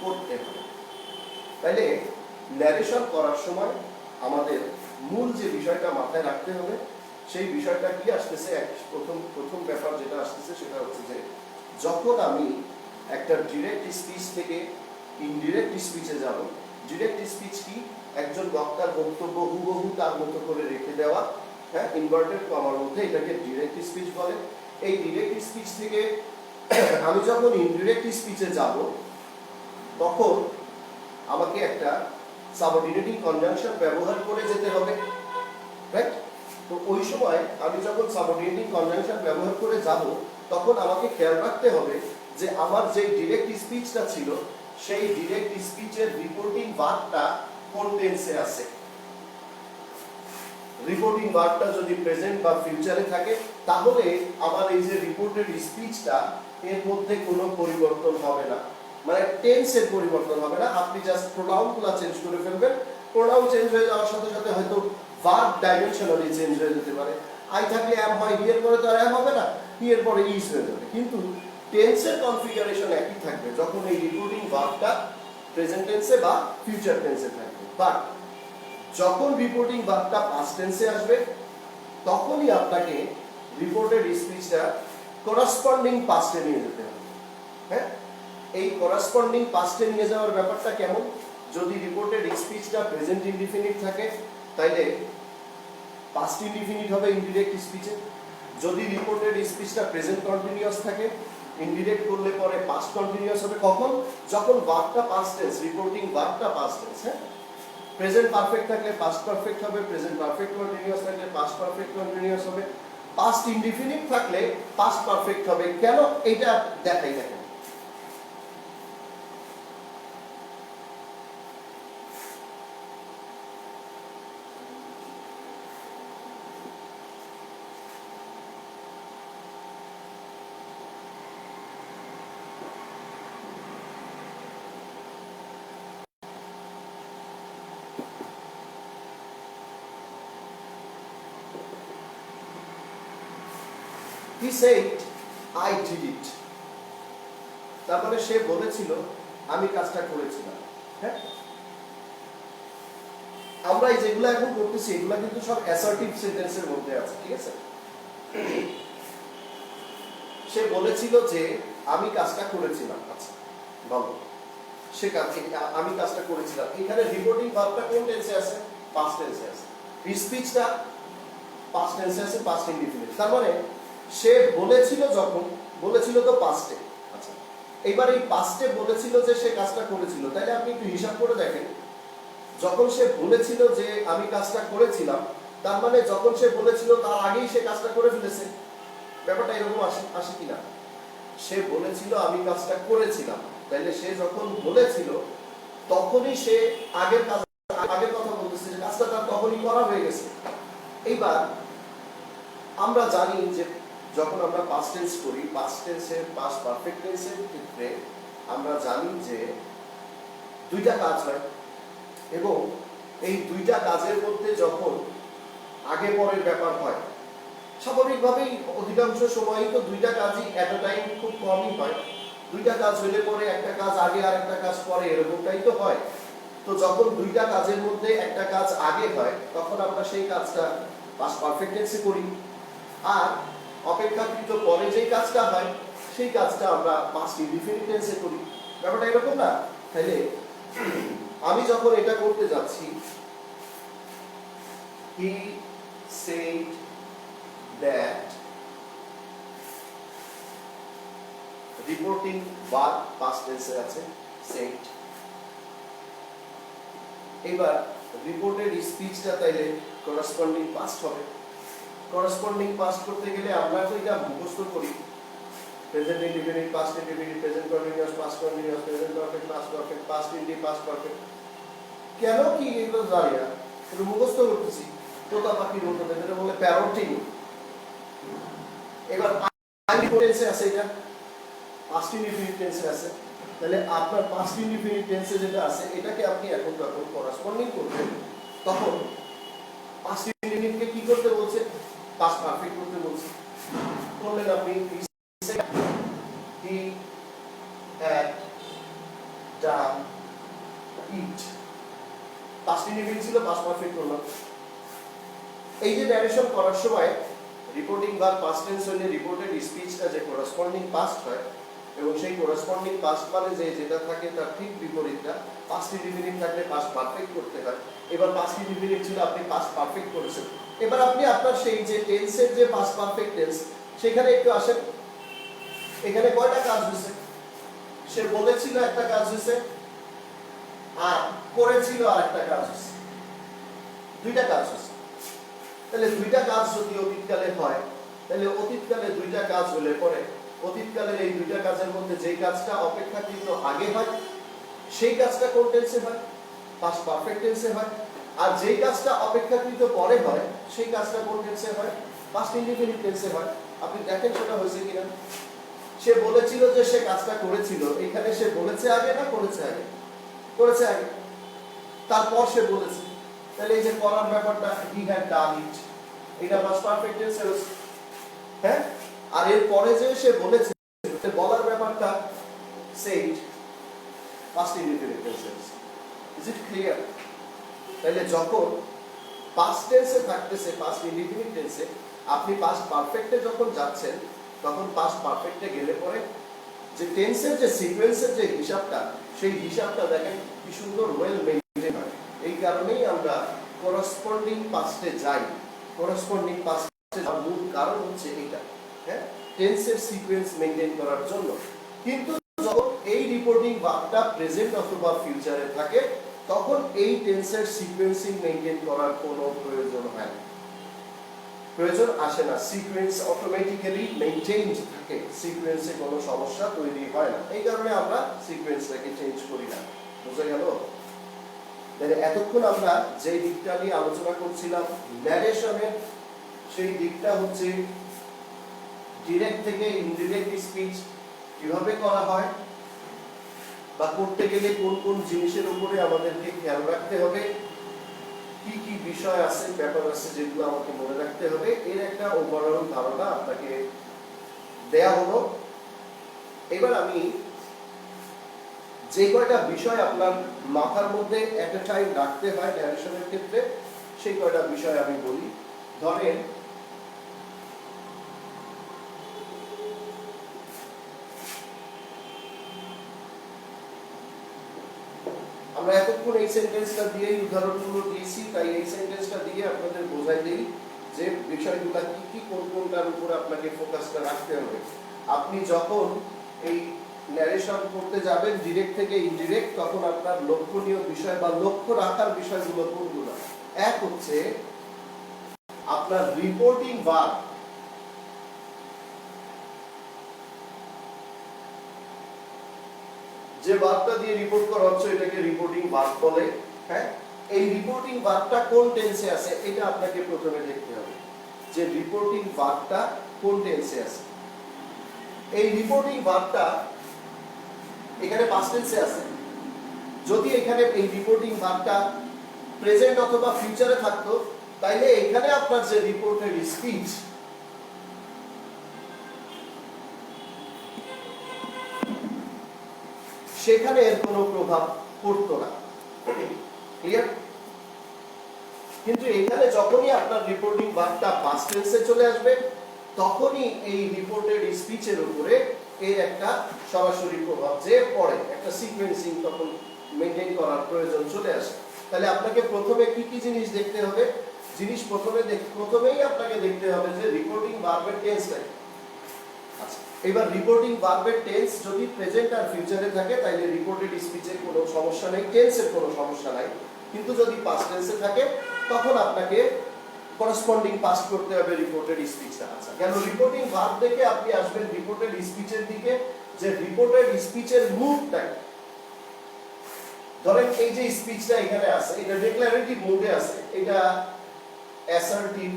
করতে হবে। তাইলে ন্যারেশন করার সময় আমাদের মূল যে বিষয়টা মাথায় রাখতে হবে, সেই বিষয়টা কি আসতেছে, প্রথম ব্যাপার যেটা আসতেছে সেটা হচ্ছে যে যখন আমি একটা ডিরেক্ট স্পিচ থেকে ইনডিরেক্ট স্পিচে যাব, ডিরেক্ট স্পিচ কি? একজন বক্তার বক্তব্য হুবহু তার মতো করে রেখে দেওয়া, হ্যাঁ, ইনভার্টেড কমার মধ্যে, এটাকে ডিরেক্ট স্পিচ বলে। এই ডিরেক্ট স্পিচ থেকে আমি যখন ইনডিরেক্ট স্পিচে যাব, তখন আমাকে একটা সাবঅর্ডিনেটিং কনজাংশন ব্যবহার করে যেতে হবে, রাইট? তো ওই সময় আমি যখন সাবঅর্ডিনেটিং কনজাংশন ব্যবহার করে যাব তখন আমাকে খেয়াল রাখতে হবে যে আমার যে ডিরেক্ট স্পিচটা ছিল সেই ডিরেক্ট স্পিচের রিপোর্টিং ভার্বটা কোন টেন্সে আছে। রিপোর্টিং ভার্বটা যদি প্রেজেন্ট বা ফিউচারে থাকে তাহলে আমার এই যে রিপোর্টেড স্পিচটা এর মধ্যে কোনো পরিবর্তন হবে না, মানে টেন্সের পরিবর্তন হবে না। আপনি জাস্ট প্রোনাউনগুলো চেঞ্জ করে ফেলবেন, প্রোনাউন চেঞ্জ হয়ে যাওয়ার সাথে সাথে হয়তো ভার্ব ডাইমেনশনালি চেঞ্জ হয়ে যেতে পারে। আই থাকলে অ্যাম হয়, হি এর পরে তো আর অ্যাম হবে না, হি এর পরে ইজ হয়ে যাবে, কিন্তু টেন্সের কনফিগারেশন একই থাকবে যখন এই রিপোর্টিং ভার্বটা প্রেজেন্ট টেন্সে বা ফিউচার টেন্সে থাকবে। বাট যখন রিপোর্টিং ভার্বটা পাস্ট টেন্সে আসবে তখনই আপনাকে রিপোর্টেড স্পিচটা করেসপন্ডিং পাস্টে নিয়ে যেতে হবে। হ্যাঁ, এই করেসপন্ডিং পাস্টে নিয়ে যাওয়ার ব্যাপারটা কেমন? যদি রিপোর্টেড স্পিচটা প্রেজেন্ট ইনডিফিনিট থাকে তাইলে পাস্ট ইনডিফিনিট হবে ইনডিরেক্ট স্পিচে। যদি রিপোর্টেড স্পিচটা প্রেজেন্ট কন্টিনিউয়াস থাকে ইনডিরেক্ট করলে পরে পাস্ট কন্টিনিউয়াস হবে। কখন? যখন ভার্বটা পাস্ট টেন্স, রিপোর্টিং ভার্বটা পাস্ট টেন্স। হ্যাঁ, প্রেজেন্ট পারফেক্ট থাকলে পাস্ট পারফেক্ট হবে, প্রেজেন্ট পারফেক্ট কন্টিনিউয়াস থাকলে পাস্ট পারফেক্ট কন্টিনিউয়াস হবে, পাস্ট ইনডিফিনিট থাকলে পাস্ট পারফেক্ট হবে। কেন? এটা দেখাই দেখেন। He said, I did it. তার মানে সে বলেছিল আমি কাজটা করেছিলাম। হ্যাঁ, আমরা এই যেগুলো এখন করতেছি এগুলো কিন্তু সব অ্যাসার্টিভ সেন্টেন্সের মধ্যে আছে, ঠিক আছে? সে বলেছিল যে আমি কাজটা করেছিলাম। আচ্ছা বলো, সে আমি কাজটা করেছিলাম। এখানে রিপোর্টিং ভার্বটা কোন টেন্সে আছে? পাস্ট টেন্সে আছে। স্পিচটা পাস্ট টেন্সে আছে, পাস্ট ইনডিফিনিট। তার মানে সে বলেছিল, যখন বলেছিল তো পাস্টে। আচ্ছা, এবার এই পাস্টে বলেছিল যে সে কাজটা করেছিল, তাইলে আপনি একটু হিসাব করে দেখেন। যখন সে বলেছিল যে আমি কাজটা করেছিলাম, তার মানে যখন সে বলেছিল তার আগেই সে কাজটা করে ফেলেছে। ব্যাপারটা এরকম আসে কিনা? সে বলেছিল আমি কাজটা করেছিলাম, তাইলে সে যখন বলেছিল তখনই সে আগের কথা বলতেছে, যে কাজটা তার তখনই করা হয়ে গেছে। এইবার আমরা জানি যে যখন আমরা পাস্ট টেন্স করি, পাস্ট টেন্সের পাস্ট পারফেক্ট টেন্সের ক্ষেত্রে আমরা জানি যে দুইটা কাজ হয়, এবং এই দুইটা কাজের মধ্যে যখন আগে পরের ব্যাপার হয়, স্বাভাবিকভাবেই অধিকাংশ সময়ই তো দুইটা কাজই এট আ টাইম খুব কমই হয়। দুইটা কাজ হলে পরে একটা কাজ আগে আর একটা কাজ পরে, এরকমটাই তো হয়। তো যখন দুইটা কাজের মধ্যে একটা কাজ আগে হয় তখন আমরা সেই কাজটা পাস্ট পারফেক্ট টেন্সে করি, আর অপেক্ষাকৃত পরে যেই কাজটা হয় সেই কাজটা আমরা পাস্ট ইনডিফিনিট টেন্সে করি। ব্যাপারটা এরকম না? তাইলে আমি যখন এটা করতে যাচ্ছি, he said that, reporting verb past টেন্সে আছে said। এবার রিপোর্টেড স্পিচটা তাইলে করেসপন্ডিং পাস্ট হবে। করেসপন্ডিং পাস্ট করতে গেলে আমরা তো এটা মুখস্থ করি, present indefinite, past indefinite, present continuous, past continuous, present perfect, past perfect, past ইনডি, পাস্ট পারফেক্ট। কেন কি এগুলো জানি না, কিন্তু মুখস্থ করতেছি। তোতা পাখির মতো যেটা বলে প্যারোটিং। এবার টেন্সে আছে, এটা পাস্ট ইনডিফিনিট টেন্সে আছে। তাহলে আপনার পাস্ট ইনডিফিনিট টেন্সে যেটা আছে এটাকে আপনি এখন যখন করেসপন্ডিং করবেন তখন পাস্ট ইনডিফিনিটকে কি করতে বলছে? পাস্ট পারফেক্ট করতে বলছে। করলেন আপনি he had done it, past indefinite ছিল, পাস্ট পারফেক্ট করলাম। এই যে ন্যারেশন করার সময় রিপোর্টিং ভার্ব পাস্ট টেন্স হলে রিপোর্টেড স্পিচটা যে করেসপন্ডিং পাস্ট হয়, এবং সেই করেসপন্ডিং পাস্ট মানে যেটা থাকে তার ঠিক বিপরীতটা পাস্ট ইনডিফিনিট থাকলে পাস্ট পারফেক্ট করতে হয়। এবার পাস্ট ইনডিফিনিট ছিল, আপনি পাস্ট পারফেক্ট করেছেন। এবার আপনি আপনার সেই যে টেন্সের যে পাস্ট পারফেক্ট টেন্স সেখানে একটু আসেন। এখানে কয়টা কাজ হয়েছে? সে বলেছিল একটা কাজ হয়েছে, আর করেছিল আর একটা কাজ হয়েছে, দুইটা কাজ হয়েছে। তাহলে দুইটা কাজ যদি অতীতকালে হয়, তাহলে অতীতকালে দুইটা কাজ হলে পরে অতীতকালের এই দুইটা কাজের মধ্যে যেই কাজটা অপেক্ষাকৃত আগে হয় সেই কাজটা কোন টেন্সে হয়? পাস্ট পারফেক্ট টেন্সে হয়। আর যেই কাজটা অপেক্ষাকৃত পরে হয় সেই কাজটা কোন টেন্সে হয়? পাস্ট ইনডিফিনিট টেন্সে হয়। আপনি দেখেন সেটা হয়েছে কিনা। সে বলেছিল যে সে কাজটা করেছিল, এখানে সে বলেছে আগে না করেছে আগে? করেছে আগে, তারপর সে বলেছে। তাহলে এই যে করার ব্যাপারটা হি হ্যাড ডান ইট, এটা পাস্ট পারফেক্ট টেন্সে হয়েছে। হ্যাঁ, আর এর পরে যে সে বলেছে, বলার ব্যাপারটা said past indefinite tense. Is it clear? তাহলে যখন past tense থাকতেছে past indefinite tense, আপনি past perfect এ যখন যাচ্ছেন তখন past perfect এ গেলে পরে যে টেন্সের যে সিকোয়েন্সের যে হিসাবটা, সেই হিসাবটা দেখেন কি সুন্দর ওয়েল মেইনটেইন হয়। এই কারণেই আমরা করসপন্ডিং পাস্টে যাই। করসপন্ডিং পাস্টে যাওয়ার মূল কারণ হচ্ছে এটা, হ্যাঁ, টেন্সের সিকোয়েন্স মেইনটেইন করার জন্য। কিন্তু যখন এই রিপোর্টিং ভার্বটা প্রেজেন্ট অথবা ফিউচারে থাকে তখন এই টেন্সের সিকোয়েন্সিং মেইনটেইন করার কোনো প্রয়োজন হয় না, প্রয়োজন আসে না। সিকোয়েন্স অটোমেটিক্যালি মেইনটেইনড থাকে, সিকোয়েন্সে কোনো সমস্যা তৈরি হয় না। এই কারণে আমরা সিকোয়েন্সটাকে চেঞ্জ করি না। বুঝা গেল? তাহলে এতক্ষণ আমরা যে দিকটা নিয়ে আলোচনা করছিলাম ন্যারেশনের, সেই দিকটা হচ্ছে ডিরেক্ট থেকে ইনডিরেক্ট স্পিচ কিভাবে করা হয় বা করতে গেলে কোন কোন জিনিসের উপরে আমাদেরকে খেয়াল রাখতে হবে, কি কি বিষয় আছে, ব্যাপার আছে যেগুলো আমাকে মনে রাখতে হবে, এর একটা ওভারঅল ধারণা আপনাকে দেয়া হলো। এবার আমি যে কয়টা বিষয় আপনার মাথার মধ্যে এট এ টাইম রাখতে হয় ন্যারেশনের ক্ষেত্রে, সেই কয়টা বিষয় আমি বলি। ধরেন আমরা এতক্ষণ এই সেন্টেন্সটা দিয়েই উদাহরণগুলো দিয়েছি, তাই এই সেন্টেন্সটা দিয়ে আপনাদের বোঝাই দেই যে বিষয়গুলো কি কি, কোন কোনটার উপর আপনাকে ফোকাসটা রাখতে হবে। আপনি যখন এই ন্যারেশন করতে যাবেন ডিরেক্ট থেকে ইনডিরেক্ট, তখন আপনার লক্ষণীয় বিষয় বা লক্ষ্য রাখার বিষয়গুলো কোনগুলো? এক হচ্ছে আপনার রিপোর্টিং ভার্ব। যে ভার্বটা দিয়ে রিপোর্ট করা হচ্ছে এটাকে রিপোর্টিং ভার্ব বলে। হ্যাঁ, এই রিপোর্টিং ভার্বটা কোন টেন্সে আছে এটা আপনাকে প্রথমে দেখতে হবে, যে রিপোর্টিং ভার্বটা কোন টেন্সে আছে। এই রিপোর্টিং ভার্বটা এখানে পাস্ট টেন্সে আছে। যদি এখানে এই রিপোর্টিং ভার্বটা প্রেজেন্ট অথবা ফিউচারে থাকতো তাইলে এখানে আপনার যে রিপোর্টেড স্পিচ, সেখানে এর কোনো প্রভাব পড়তো না। ক্লিয়ার? কিন্তু এখানে যখনই আপনার রিপোর্টিং ভার্বটা পাস্ট টেন্সে চলে আসবে তখনই এই রিপোর্টেড স্পিচের উপরে এর একটা সরাসরি প্রভাব যে পড়ে, একটা সিকোয়েন্সিং তখন মেইনটেইন করার প্রয়োজন চলে আসে। তাহলে আপনাকে প্রথমে কি কি জিনিস দেখতে হবে? জিনিস প্রথমেই আপনাকে দেখতে হবে যে রিপোর্টিং ভার্বের টেন্সটা। আচ্ছা, এবার রিপোর্টিং ভার্বের টেন্স যদি প্রেজেন্ট আর ফিউচারে থাকে তাহলে রিপোর্টেড স্পিচের কোনো সমস্যা নেই, টেন্সের কোনো সমস্যা নাই। কিন্তু যদি পাস্ট টেন্সে থাকে তখন আপনাকে করসপন্ডিং পাস্ট করতে হবে রিপোর্টেড স্পিচটা। আচ্ছা, কেন রিপোর্টিং ভার্ব থেকে আপনি আসবেন রিপোর্টেড স্পিচের দিকে, যে রিপোর্টেড স্পিচের মুডটা। ধরেন এই যে স্পিচটা এখানে আছে এটা ডিক্লারেটিভ মুডে আছে, এটা অ্যাসার্টিভ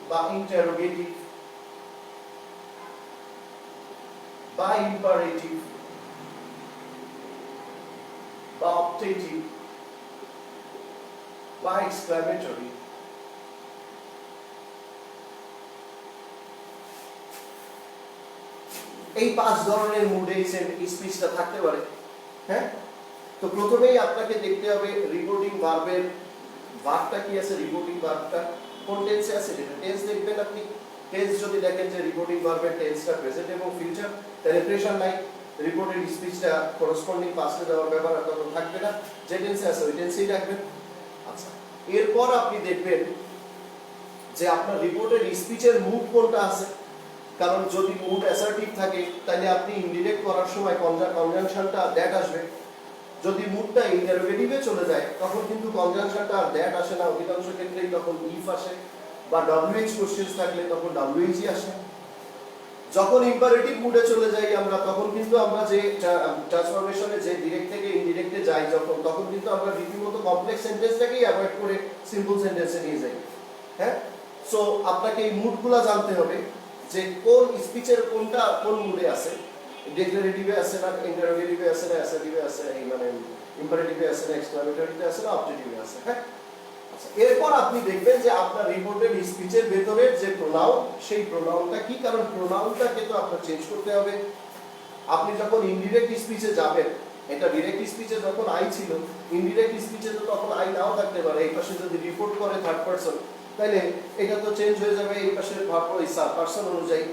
বা ইন্টারোগেটিভ বা ইম্পারেটিভ বা অপটেটিভ বা এক্সক্লামেটরি। এই পাঁচ ধরনের মুডে এই স্পিচটা থাকতে পারে। হ্যাঁ, তো প্রথমেই আপনাকে দেখতে হবে রিপোর্টিং ভার্বের ভার্বটা কি আছে, রিপোর্টিং ভার্বটা কোন টেন্সে আছে। এটা টেন্স দেখবেন আপনি। টেন্স যদি দেখেন যে রিপোর্টিং ভার্বের টেন্সটা প্রেজেন্ট এবং ফিউচার, তাহলে প্রেশার নাই, রিপোর্টেড স্পিচটা করসপন্ডিং পাস্টে দেওয়ার ব্যাপার আর তখন থাকবে না, যে টেন্সে আছে ওই টেন্সেই রাখবেন। আচ্ছা, এরপর আপনি দেখবেন যে আপনার রিপোর্টেড স্পিচের মুড কোনটা আছে। কারণ যদি মুড অ্যাসার্টিভ থাকে তাহলে আপনি ইনডিরেক্ট করার সময় কনজাংশনটা দ্যাট আসবে। যদি মুডটা ইন্টারোগেটিভে চলে যায় তখন কিন্তু কনজাংশনটা আর দ্যাট আসে না, অধিকাংশ ক্ষেত্রেই তখন ইফ আসে, বা ডব্লিউএইচ কোশ্চেন থাকলে তখন ডব্লিউএইচই আসে। যখন ইম্পারেটিভ মুডে চলে যাই আমরা তখন কিন্তু আমরা যে ট্রান্সফরমেশনে যে ডিরেক্ট থেকে ইনডিরেক্টে যাই যখন, তখন কিন্তু আমরা রীতিমতো কমপ্লেক্স সেন্টেন্সটাকেই অ্যাভয়েড করে সিম্পল সেন্টেন্সে নিয়ে যাই। হ্যাঁ, সো আপনাকে এই মুডগুলো জানতে হবে যে কোন স্পিচের কোনটা কোন মুডে আছে, ডিক্লারেটিভে আছে না, ইন্টারোগেটিভে আছে না, অ্যাসার্টিভে আছে, এই মানে ইম্পারেটিভে আছে না, এক্সক্লামেটরিতে আছে না, অবজেক্টিভে আছে। হ্যাঁ, আচ্ছা, এরপর আপনি দেখবেন যে আপনার রিপোর্টেড স্পিচের ভেতরে যে প্রোনাউন, সেই প্রোনাউনটা কি, কারণ প্রোনাউনটাকে তো আপনার চেঞ্জ করতে হবে। আপনি যখন ইনডিরেক্ট স্পিচে যাবেন, এটা ডিরেক্ট স্পিচে যখন আই ছিল, ইনডিরেক্ট স্পিচে তো তখন আই নাও থাকতে পারে। এই পাশে যদি রিপোর্ট করে থার্ড পারসন, তাহলে এটা তো চেঞ্জ হয়ে যাবে এই পাশের ভার্ব পারসন অনুযায়ী।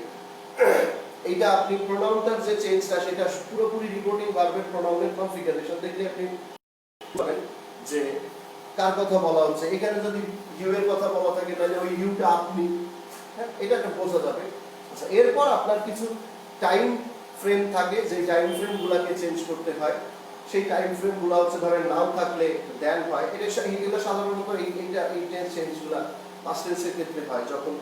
এইটা আপনি প্রোনাউনটার যে চেঞ্জটা সেটা পুরোপুরি রিপোর্টিং ভার্বের প্রোনাউনের কনফিগারেশন দেখলে আপনি বলেন যে কার কথা বলা হচ্ছে। এখানে যদি ইউ এর কথা বলা থাকে তাহলে ওই ইউটা আপনি, হ্যাঁ, এটা একটা বোঝা যাবে। আচ্ছা, এরপর আপনার কিছু টাইম ফ্রেম থাকে, যে টাইম ফ্রেমগুলোকে চেঞ্জ করতে হয়। সেই টাইম ফ্রেমগুলো হচ্ছে ধরেন নাও থাকলে দেন হয়, এগুলো সাধারণত এই চেঞ্জগুলো পাস্ট টেন্সের ক্ষেত্রে হয়। যখন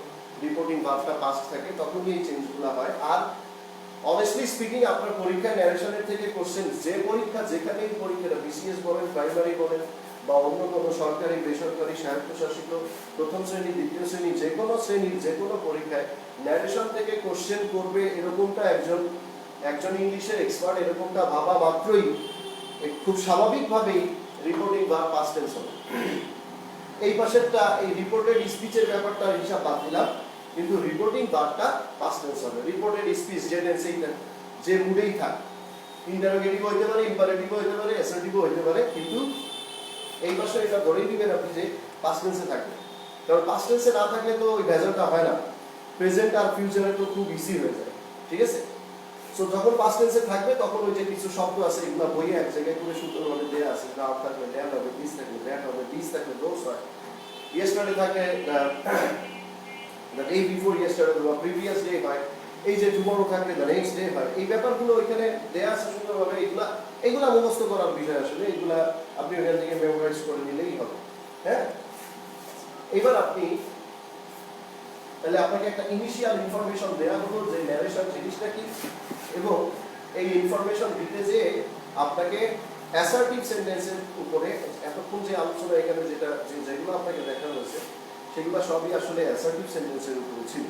রিপোর্টিং ভার্বটা পাস্ট থাকে তখনই এই চেঞ্জগুলো হয়। আর অনেস্টলি স্পিকিং আপনার পরীক্ষা ন্যারেশনের থেকে কোশ্চেন, যে পরীক্ষা যেখানেই পরীক্ষাটা বিসিএস বলেন, প্রাইমারি বলেন, বা অন্য কোনো সরকারি বেসরকারি স্বায়ত্তশাসিত প্রথম শ্রেণী দ্বিতীয় শ্রেণী যে কোনো শ্রেণীর যে কোনো পরীক্ষায় ন্যারেশন থেকে কোশ্চেন করবে এরকমটা একজন ইংলিশের এক্সপার্ট এরকমটা ভাবা মাত্রই খুব স্বাভাবিকভাবেই রিপোর্টিং ভার্ব পাস্ট টেন্স হবে। এই পাশেরটা এই রিপোর্টেড স্পিচের ব্যাপারটা হিসাব বাদ দিলাম, কিন্তু রিপোর্টিং ভার্বটা পাস্ট টেন্স হবে। রিপোর্টেড স্পিচ যে টেন্সেই থাক, যে মুডেই থাক, ইন্টারোগেটিভ হইতে পারে, ইম্পারেটিভ হইতে পারে, অ্যাসার্টিভ হইতে পারে, কিন্তু এই পাশে এটা ধরেই দিবেন আপনি যে পাস্ট টেন্সে থাকবে। কারণ পাস্ট টেন্সে না থাকলে তো ওই ভেজালটা হয় না, প্রেজেন্ট আর ফিউচারে তো খুব ইজি হয়ে যায়। ঠিক আছে, সো যখন পাস্ট টেন্সে থাকবে তখন ওই যে কিছু শব্দ আছে এগুলো বইয়ে এক জায়গায় করে সুন্দরভাবে দেয়া আছে। নাও থাকলে দ্যাট হবে, দিস থাকলে দ্যাট হবে, দিস থাকলে দোস হয়, ইয়েস্টারডে থাকলে দ্য ডে বিফোর ইয়েস্টারডে বা প্রিভিয়াস ডে হয়, এই যে টুমরো থাকলে দ্য নেক্সট ডে হয়। এই ব্যাপারগুলো ওইখানে দেয়া আছে সুন্দরভাবে। এগুলা মুখস্থ করার বিষয় আসলে, এগুলা আপনি ওখান থেকে মেমোরাইজ করে নিলেই হবে। হ্যাঁ, এবার আপনি তাহলে আপনাকে একটা ইনিশিয়াল ইনফরমেশন দেওয়া হলো যে ন্যারেশন জিনিসটা কি, এবং এই ইনফরমেশন দিতে যে আপনাকে অ্যাসার্টিভ সেন্টেন্সের উপরে এতক্ষণ যে আলোচনা এখানে যেগুলো আপনাকে দেখানো হয়েছে সেগুলো সবই আসলে অ্যাসার্টিভ সেন্টেন্সের উপরে ছিল।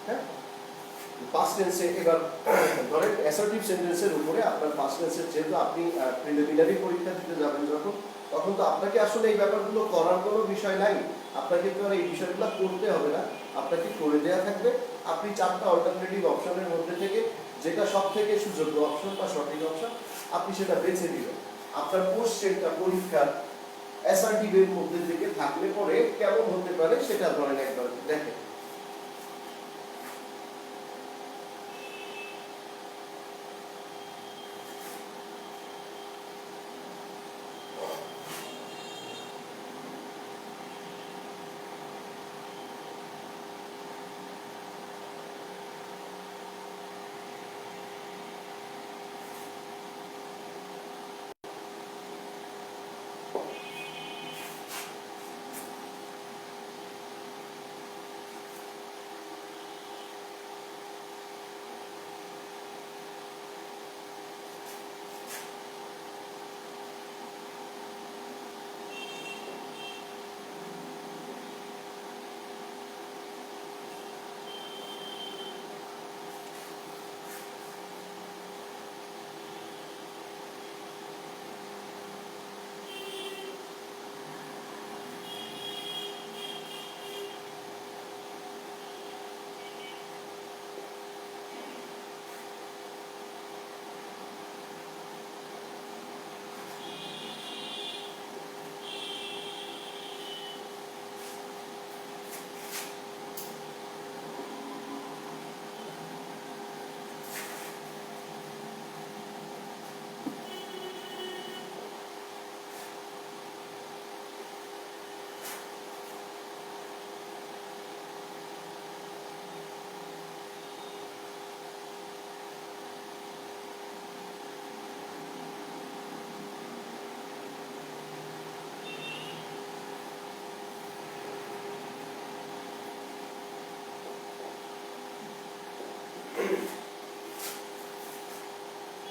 হ্যাঁ, পাস্ট টেন্সে এবার ধরেন অ্যাসার্টিভ সেন্টেন্সের উপরে আপনার পাস্ট টেন্সের, যেহেতু আপনি প্রিলিমিনারি পরীক্ষা দিতে যাবেন যখন, তখন তো আপনাকে আসলে এই ব্যাপারগুলো করার কোনো বিষয় নাই। আপনাকে তো আর এই বিষয়গুলো করতে হবে না, আপনাকে করে দেওয়া থাকবে। আপনি 4টা অল্টারনেটিভ অপশনের মধ্যে থেকে যেটা সব থেকে সুযোগ্য অপশন বা সঠিক অপশন আপনি সেটা বেছে দিবেন। আপনার কোশ্চেনটা পরীক্ষার অ্যাসার্টিভ এর মধ্যে থেকে থাকলে পরে কেমন হতে পারে সেটা ধরেন একবার দেখেন।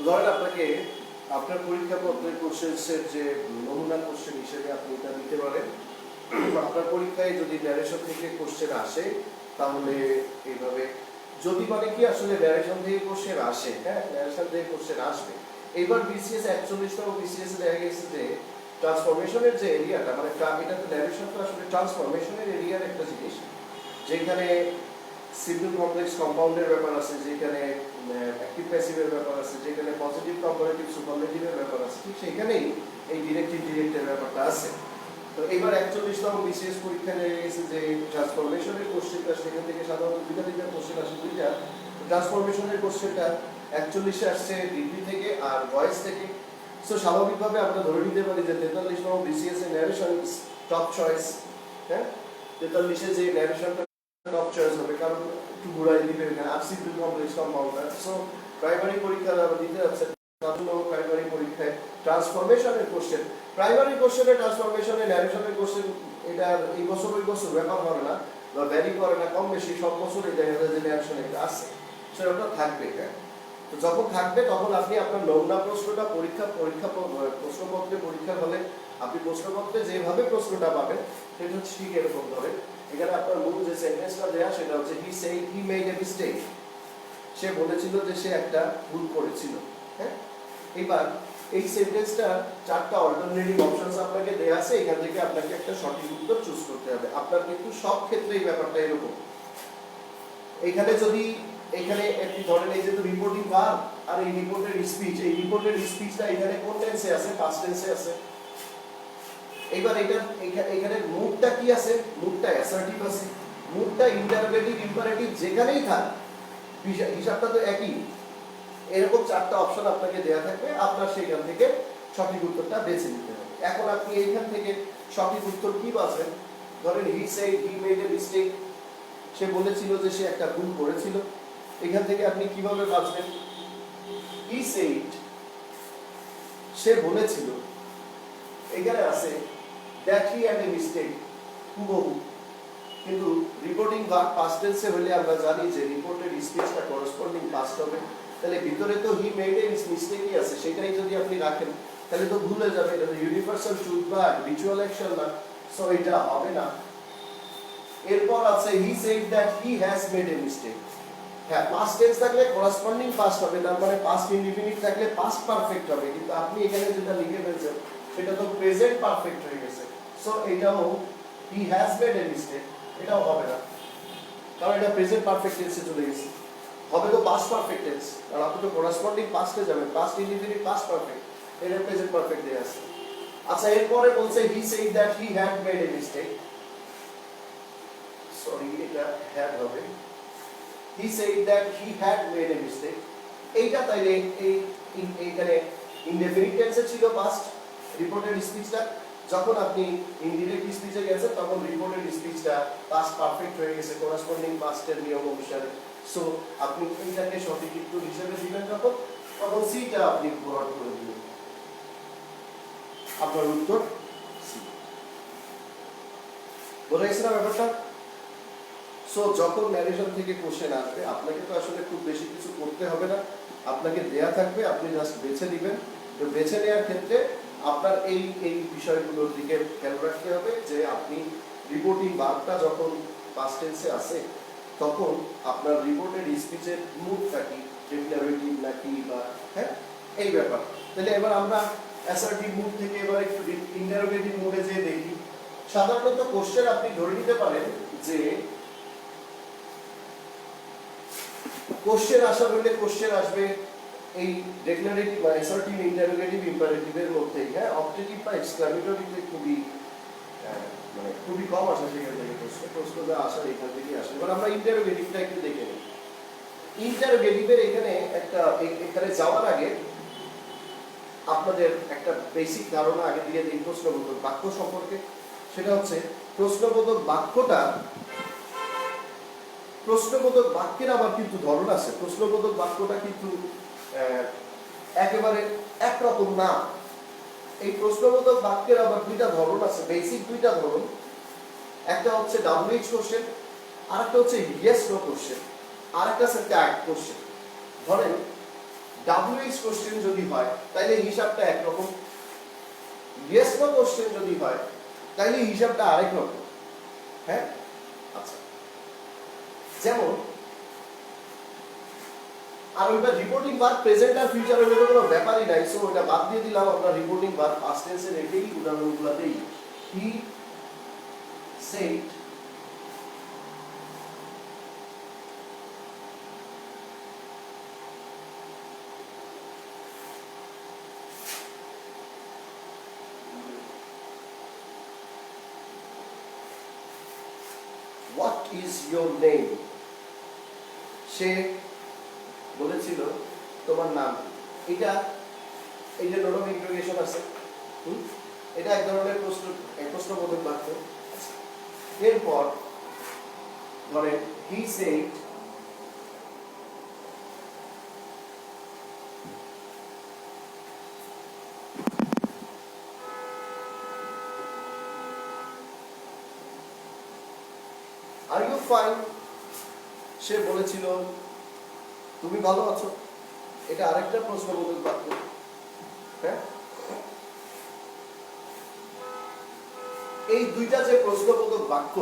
ধরেন আপনাকে আপনার পরীক্ষা পত্রের কোশ্চেন্সের যে নমুনা কোশ্চেন হিসেবে আপনি এটা দিতে পারেন। আপনার পরীক্ষায় যদি ন্যারেশন থেকে কোশ্চেন আসে তাহলে এইভাবে, যদি মানে কি আসলে ন্যারেশন থেকে কোশ্চেন আসে, হ্যাঁ ন্যারেশন থেকে কোশ্চেন আসবে। এইবার বিসিএস 41তম বিসিএস দেখা গেছে যে ট্রান্সফরমেশনের যে এরিয়াটা, মানে এটা তো ন্যারেশন তো আসলে ট্রান্সফরমেশনের এরিয়ার একটা জিনিস, যেখানে সিম্পল কমপ্লেক্স কম্পাউন্ডের ব্যাপার আছে, যেখানে অ্যাক্টিভ প্যাসিভের ব্যাপার আছে, যেখানে পজিটিভ কম্পারেটিভ সুপারলেটিভের ব্যাপার আছে, ঠিক সেখানেই এই ডিরেক্ট ইনডিরেক্টের ব্যাপারটা আছে। তো এবার 41তম বিসিএস পরীক্ষা দেখা গেছে যে ট্রান্সফরমেশনের কোশ্চেনটা, সেখান থেকে সাধারণত দুইটা কোশ্চেন আসে, দুইটা ট্রান্সফরমেশনের কোশ্চেনটা 41 আসছে ডিগ্রি থেকে আর ভয়েস থেকে। সো স্বাভাবিকভাবে আমরা ধরে নিতে পারি যে 43তম বিসিএস এর ন্যারেশন টপ চয়েস। হ্যাঁ 43-এ যে ন্যারেশনটা টপ চয়েস হবে, কারণ একটু ঘুরাই দিবে এখানে আর simple complex compounder. So primary পরীক্ষা আমরা দিতে যাচ্ছে, তার জন্য প্রাইমারি পরীক্ষায় ট্রান্সফরমেশনের কোশ্চেন, প্রাইমারি কোশ্চেনে ট্রান্সফরমেশনে ন্যারেশনের কোশ্চেন, এটা এই বছর ওই বছর ব্যাপার করে না বা ভ্যারি করে না, কম বেশি সব বছরই দেখা যায় যে ন্যারেশন একটা আছে, সেটা থাকবে। হ্যাঁ তো যখন থাকবে তখন আপনি আপনার নমুনা প্রশ্নটা প্রশ্নপত্রে পরীক্ষার হলে আপনি প্রশ্নপত্রে যেভাবে প্রশ্নটা পাবেন সেটা হচ্ছে ঠিক এরকম ধরে। এখানে আপনার মূল যে সেন্টেন্সটা দেয়া সেটা হচ্ছে হি মেড এ মিস্টেক, সে বলেছিল যে সে একটা ভুল করেছিল। হ্যাঁ এবার এই সেন্টেন্সটা 4টা অল্টারনেটিভ অপশনস আপনাকে দেয়া আছে, এখান থেকে আপনাকে একটা সঠিক উত্তর চুজ করতে হবে। আপনার কিন্তু সব ক্ষেত্রে এই ব্যাপারটা এরকম। এখানে যদি এখানে একটি ধরেন এই যে রিপোর্টিং ভার্ব আর এই রিপোর্টের স্পিচ, এই রিপোর্টের স্পিচটা এখানে কোন টেন্সে আছে? পাস্ট টেন্সে আছে। এবার এখানে মুডটা কি আছে? মুডটা অ্যাসার্টিভ আছে, মুডটা ইন্টারোগেটিভ ইম্পারেটিভ যেখানেই থাক হিসাবটা তো একই। এরকম 4টা অপশন আপনাকে দেয়া থাকবে, আপনার সেইখান থেকে সঠিক উত্তরটা বেছে নিতে হবে। এখন আপনি এইখান থেকে সঠিক উত্তর কি বাছবেন? ধরেন he said he made a mistake, সে বলেছিল যে সে একটা ভুল করেছিল। এখান থেকে আপনি কিভাবে বাছবেন? হি সেড, সে বলেছিল, এখানে আছে that he had a mistake, হুবহু। কিন্তু রিপোর্টিং ভার্ব পাস্ট টেন্সে হলে আমরা জানি যে রিপোর্টের স্পিচটা করেসপন্ডিং পাস্ট হবে, তাহলে ভিতরে তো হি মেড এ মিস্টেকই আছে, সেটাই যদি আপনি রাখেন তাহলে তো ভুলে যাবে, এটা ইউনিভার্সাল ট্রুথ বা রিচুয়াল অ্যাকশন না, সো এটা হবে না। এরপর আছে হি said that he has made a mistake. হ্যাঁ পাস্ট টেন্স থাকলে করেসপন্ডিং পাস্ট হবে, তার মানে পাস্ট ইনডিফিনিট থাকলে পাস্ট পারফেক্ট হবে, কিন্তু আপনি এখানে যেটা লিখে ফেলছেন সেটা তো প্রেজেন্ট পারফেক্ট হয়ে গেছে। সো এটাও he has made a mistake, এটাও হবে না, কারণ এটা প্রেজেন্ট পারফেক্ট টেন্সে চলে গেছে। হবে তো পাস্ট পারফেক্ট টেন্স, আর আপনি তো করেসপন্ডিং পাস্টে যাবেন, পাস্ট ইনডিফিনিট পাস্ট পারফেক্ট, এটা প্রেজেন্ট পারফেক্ট দেয়া আছে। আচ্ছা এরপরে বলছে হি said that he had made a mistake, sorry এটা হ্যাড হবে, হি said that he had made a mistake. এইটা তাইলে এইখানে ইনডেফিনিট টেন্সে ছিল পাস্ট রিপোর্টেড স্পিচটা, যখন আপনি ইনডিরেক্ট স্পিচে গেছেন তখন রিপোর্টেড স্পিচটা পাস্ট পারফেক্ট হয়ে গেছে করেসপন্ডিং পাস্টের নিয়ম অনুসারে। সো আপনি এইটাকে সঠিক উত্তর হিসেবে দিবেন তখন সিটা আপনি পূরণ করে দিবেন, আপনার উত্তর সি। বোঝা গেছে না ব্যাপারটা? সো যখন ন্যারেশন থেকে কোশ্চেন আসবে আপনাকে তো আসলে খুব বেশি কিছু করতে হবে না, আপনাকে দেয়া থাকবে, আপনি জাস্ট বেছে দিবেন। তো বেছে নেওয়ার ক্ষেত্রে আপনার এই বিষয়গুলোর দিকে খেয়াল রাখতে হবে যে আপনি রিপোর্টিং ভার্বটা যখন পাস্ট টেন্সে আসে তখন আপনার রিপোর্টের স্পিচের মুডটা কি, ডিক্লারেটিভ নাকি বা হ্যাঁ এই ব্যাপার। তাহলে এবার আমরা অ্যাসার্টিভ মুড থেকে এবার একটু ইন্টারোগেটিভ মুডে যেয়ে দেখি। সাধারণত কোশ্চেন আপনি ধরে নিতে পারেন যে কোশ্চেন আসা হলে কোশ্চেন আসবে এই ডিক্লারেটিভ বা অ্যাসার্টিভ ইন্টারোগেটিভ ইম্পারেটিভের মধ্যে। হ্যাঁ অবজেক্টিভ বা এক্সক্লামেটরিতে খুবই কম আসে সেখান থেকে প্রশ্নটা আসার এখান থেকে আসে। এবার আমরা ইন্টারোগেটিভটা একটু দেখে নিই। ইন্টারোগেটিভের এখানে যাওয়ার আগে আপনাদের একটা বেসিক ধারণা আগে দিয়ে দিই প্রশ্নবোধক বাক্য সম্পর্কে। সেটা হচ্ছে প্রশ্নবোধক বাক্যের আবার কিন্তু ধরন আছে। প্রশ্নবোধক বাক্যটা কিন্তু একেবারে একরকম না। এই প্রশ্নবোধক বাক্যের আবার দুইটা ধরন আছে, বেসিক দুইটা ধরন। একটা হচ্ছে WH কোশ্চেন, আর একটা হচ্ছে ইয়েস নো কোশ্চেন, আর একটা হচ্ছে ট্যাগ কোশ্চেন। ধরেন WH কোশ্চেন যদি হয় তাহলে হিসাবটা একরকম, ইয়েস নো কোশ্চেন যদি হয় তাহলে হিসাবটা আরেক রকম। হ্যাঁ, আচ্ছা, যেমন আর ওইটা রিপোর্টিং ভার্ব প্রেজেন্ট আর ফিউচার এর কোনো ব্যাপারই নাই, সো ওটা বাদ দিয়ে দিলাম। আমরা রিপোর্টিং ভার্ব পাস্ট টেন্সে রেখেই উদাহরণগুলো দেই। He said what is your name, সে বলেছিল তোমার নাম কি। এটা এই যে নোট অফ ইন্টারোগেশন আছে, এটা এক ধরনের প্রশ্নবোধক বাক্য। এরপর ধরেন he said are you fine, সে বলেছিল তুমি ভালো আছো। এটা আরেকটা প্রশ্নবোধক বাক্য। হ্যাঁ, এই দুইটা যে প্রশ্নবোধক বাক্য,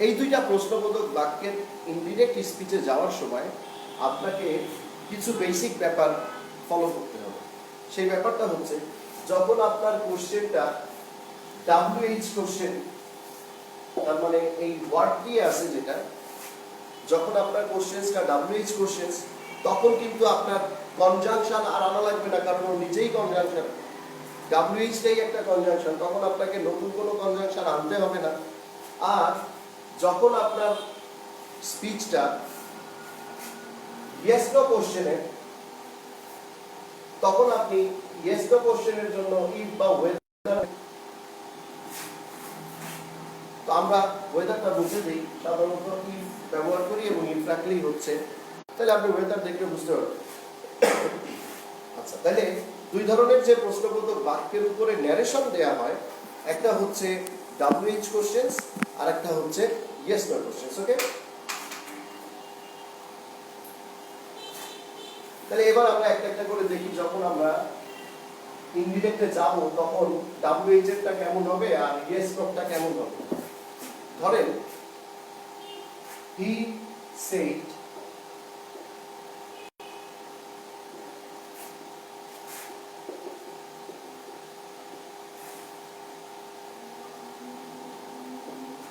এই দুইটা প্রশ্নবোধক বাক্যের ইনডিরেক্ট স্পিচে যাওয়ার সময় আপনাকে কিছু বেসিক ব্যাপার ফলো করতে হবে। সেই ব্যাপারটা হচ্ছে, যখন আপনার কোশ্চেনটা WH কোশ্চেন, তার মানে এই ওয়ার্ড দিয়ে আছে যেটা, যখন আপনার কোশ্চেনটা WH কোশ্চেন, তখন কিন্তু আপনার কনজাংশন আর আনা লাগবে না, কারণ ও নিজেই কনজাংশন। WH টাই একটা কনজাংশন, তখন আপনাকে নতুন কোনো কনজাংশন আনতে হবে না। আর যখন আপনার স্পিচটা ইয়েস নো কোশ্চেনের, তখন আপনি ইয়েস নো কোশ্চেনের জন্য ইফ বা ওয়েদার, তো আমরা ওয়েদারটা বুঝে দিই, সাধারণত ইফ ব্যবহার করি এবং ইফ রাখলেই হচ্ছে। তাহলে আপনি ওয়েদার দেখলে বুঝতে পারবেন। আচ্ছা, তাহলে দুই ধরনের যে প্রশ্নবোধক বাক্যের উপরে ন্যারেশন দেয়া হয়, একটা হচ্ছে WH কোশ্চেনস আর একটা হচ্ছে ইয়েস নো কোশ্চেনস। ওকে, তাহলে এবার আমরা একটা একটা করে দেখি। যখন আমরা ইনডিরেক্টে যাব তখন WH এরটা কেমন হবে আর ইয়েস নোটা কেমন হবে। ধরেন he said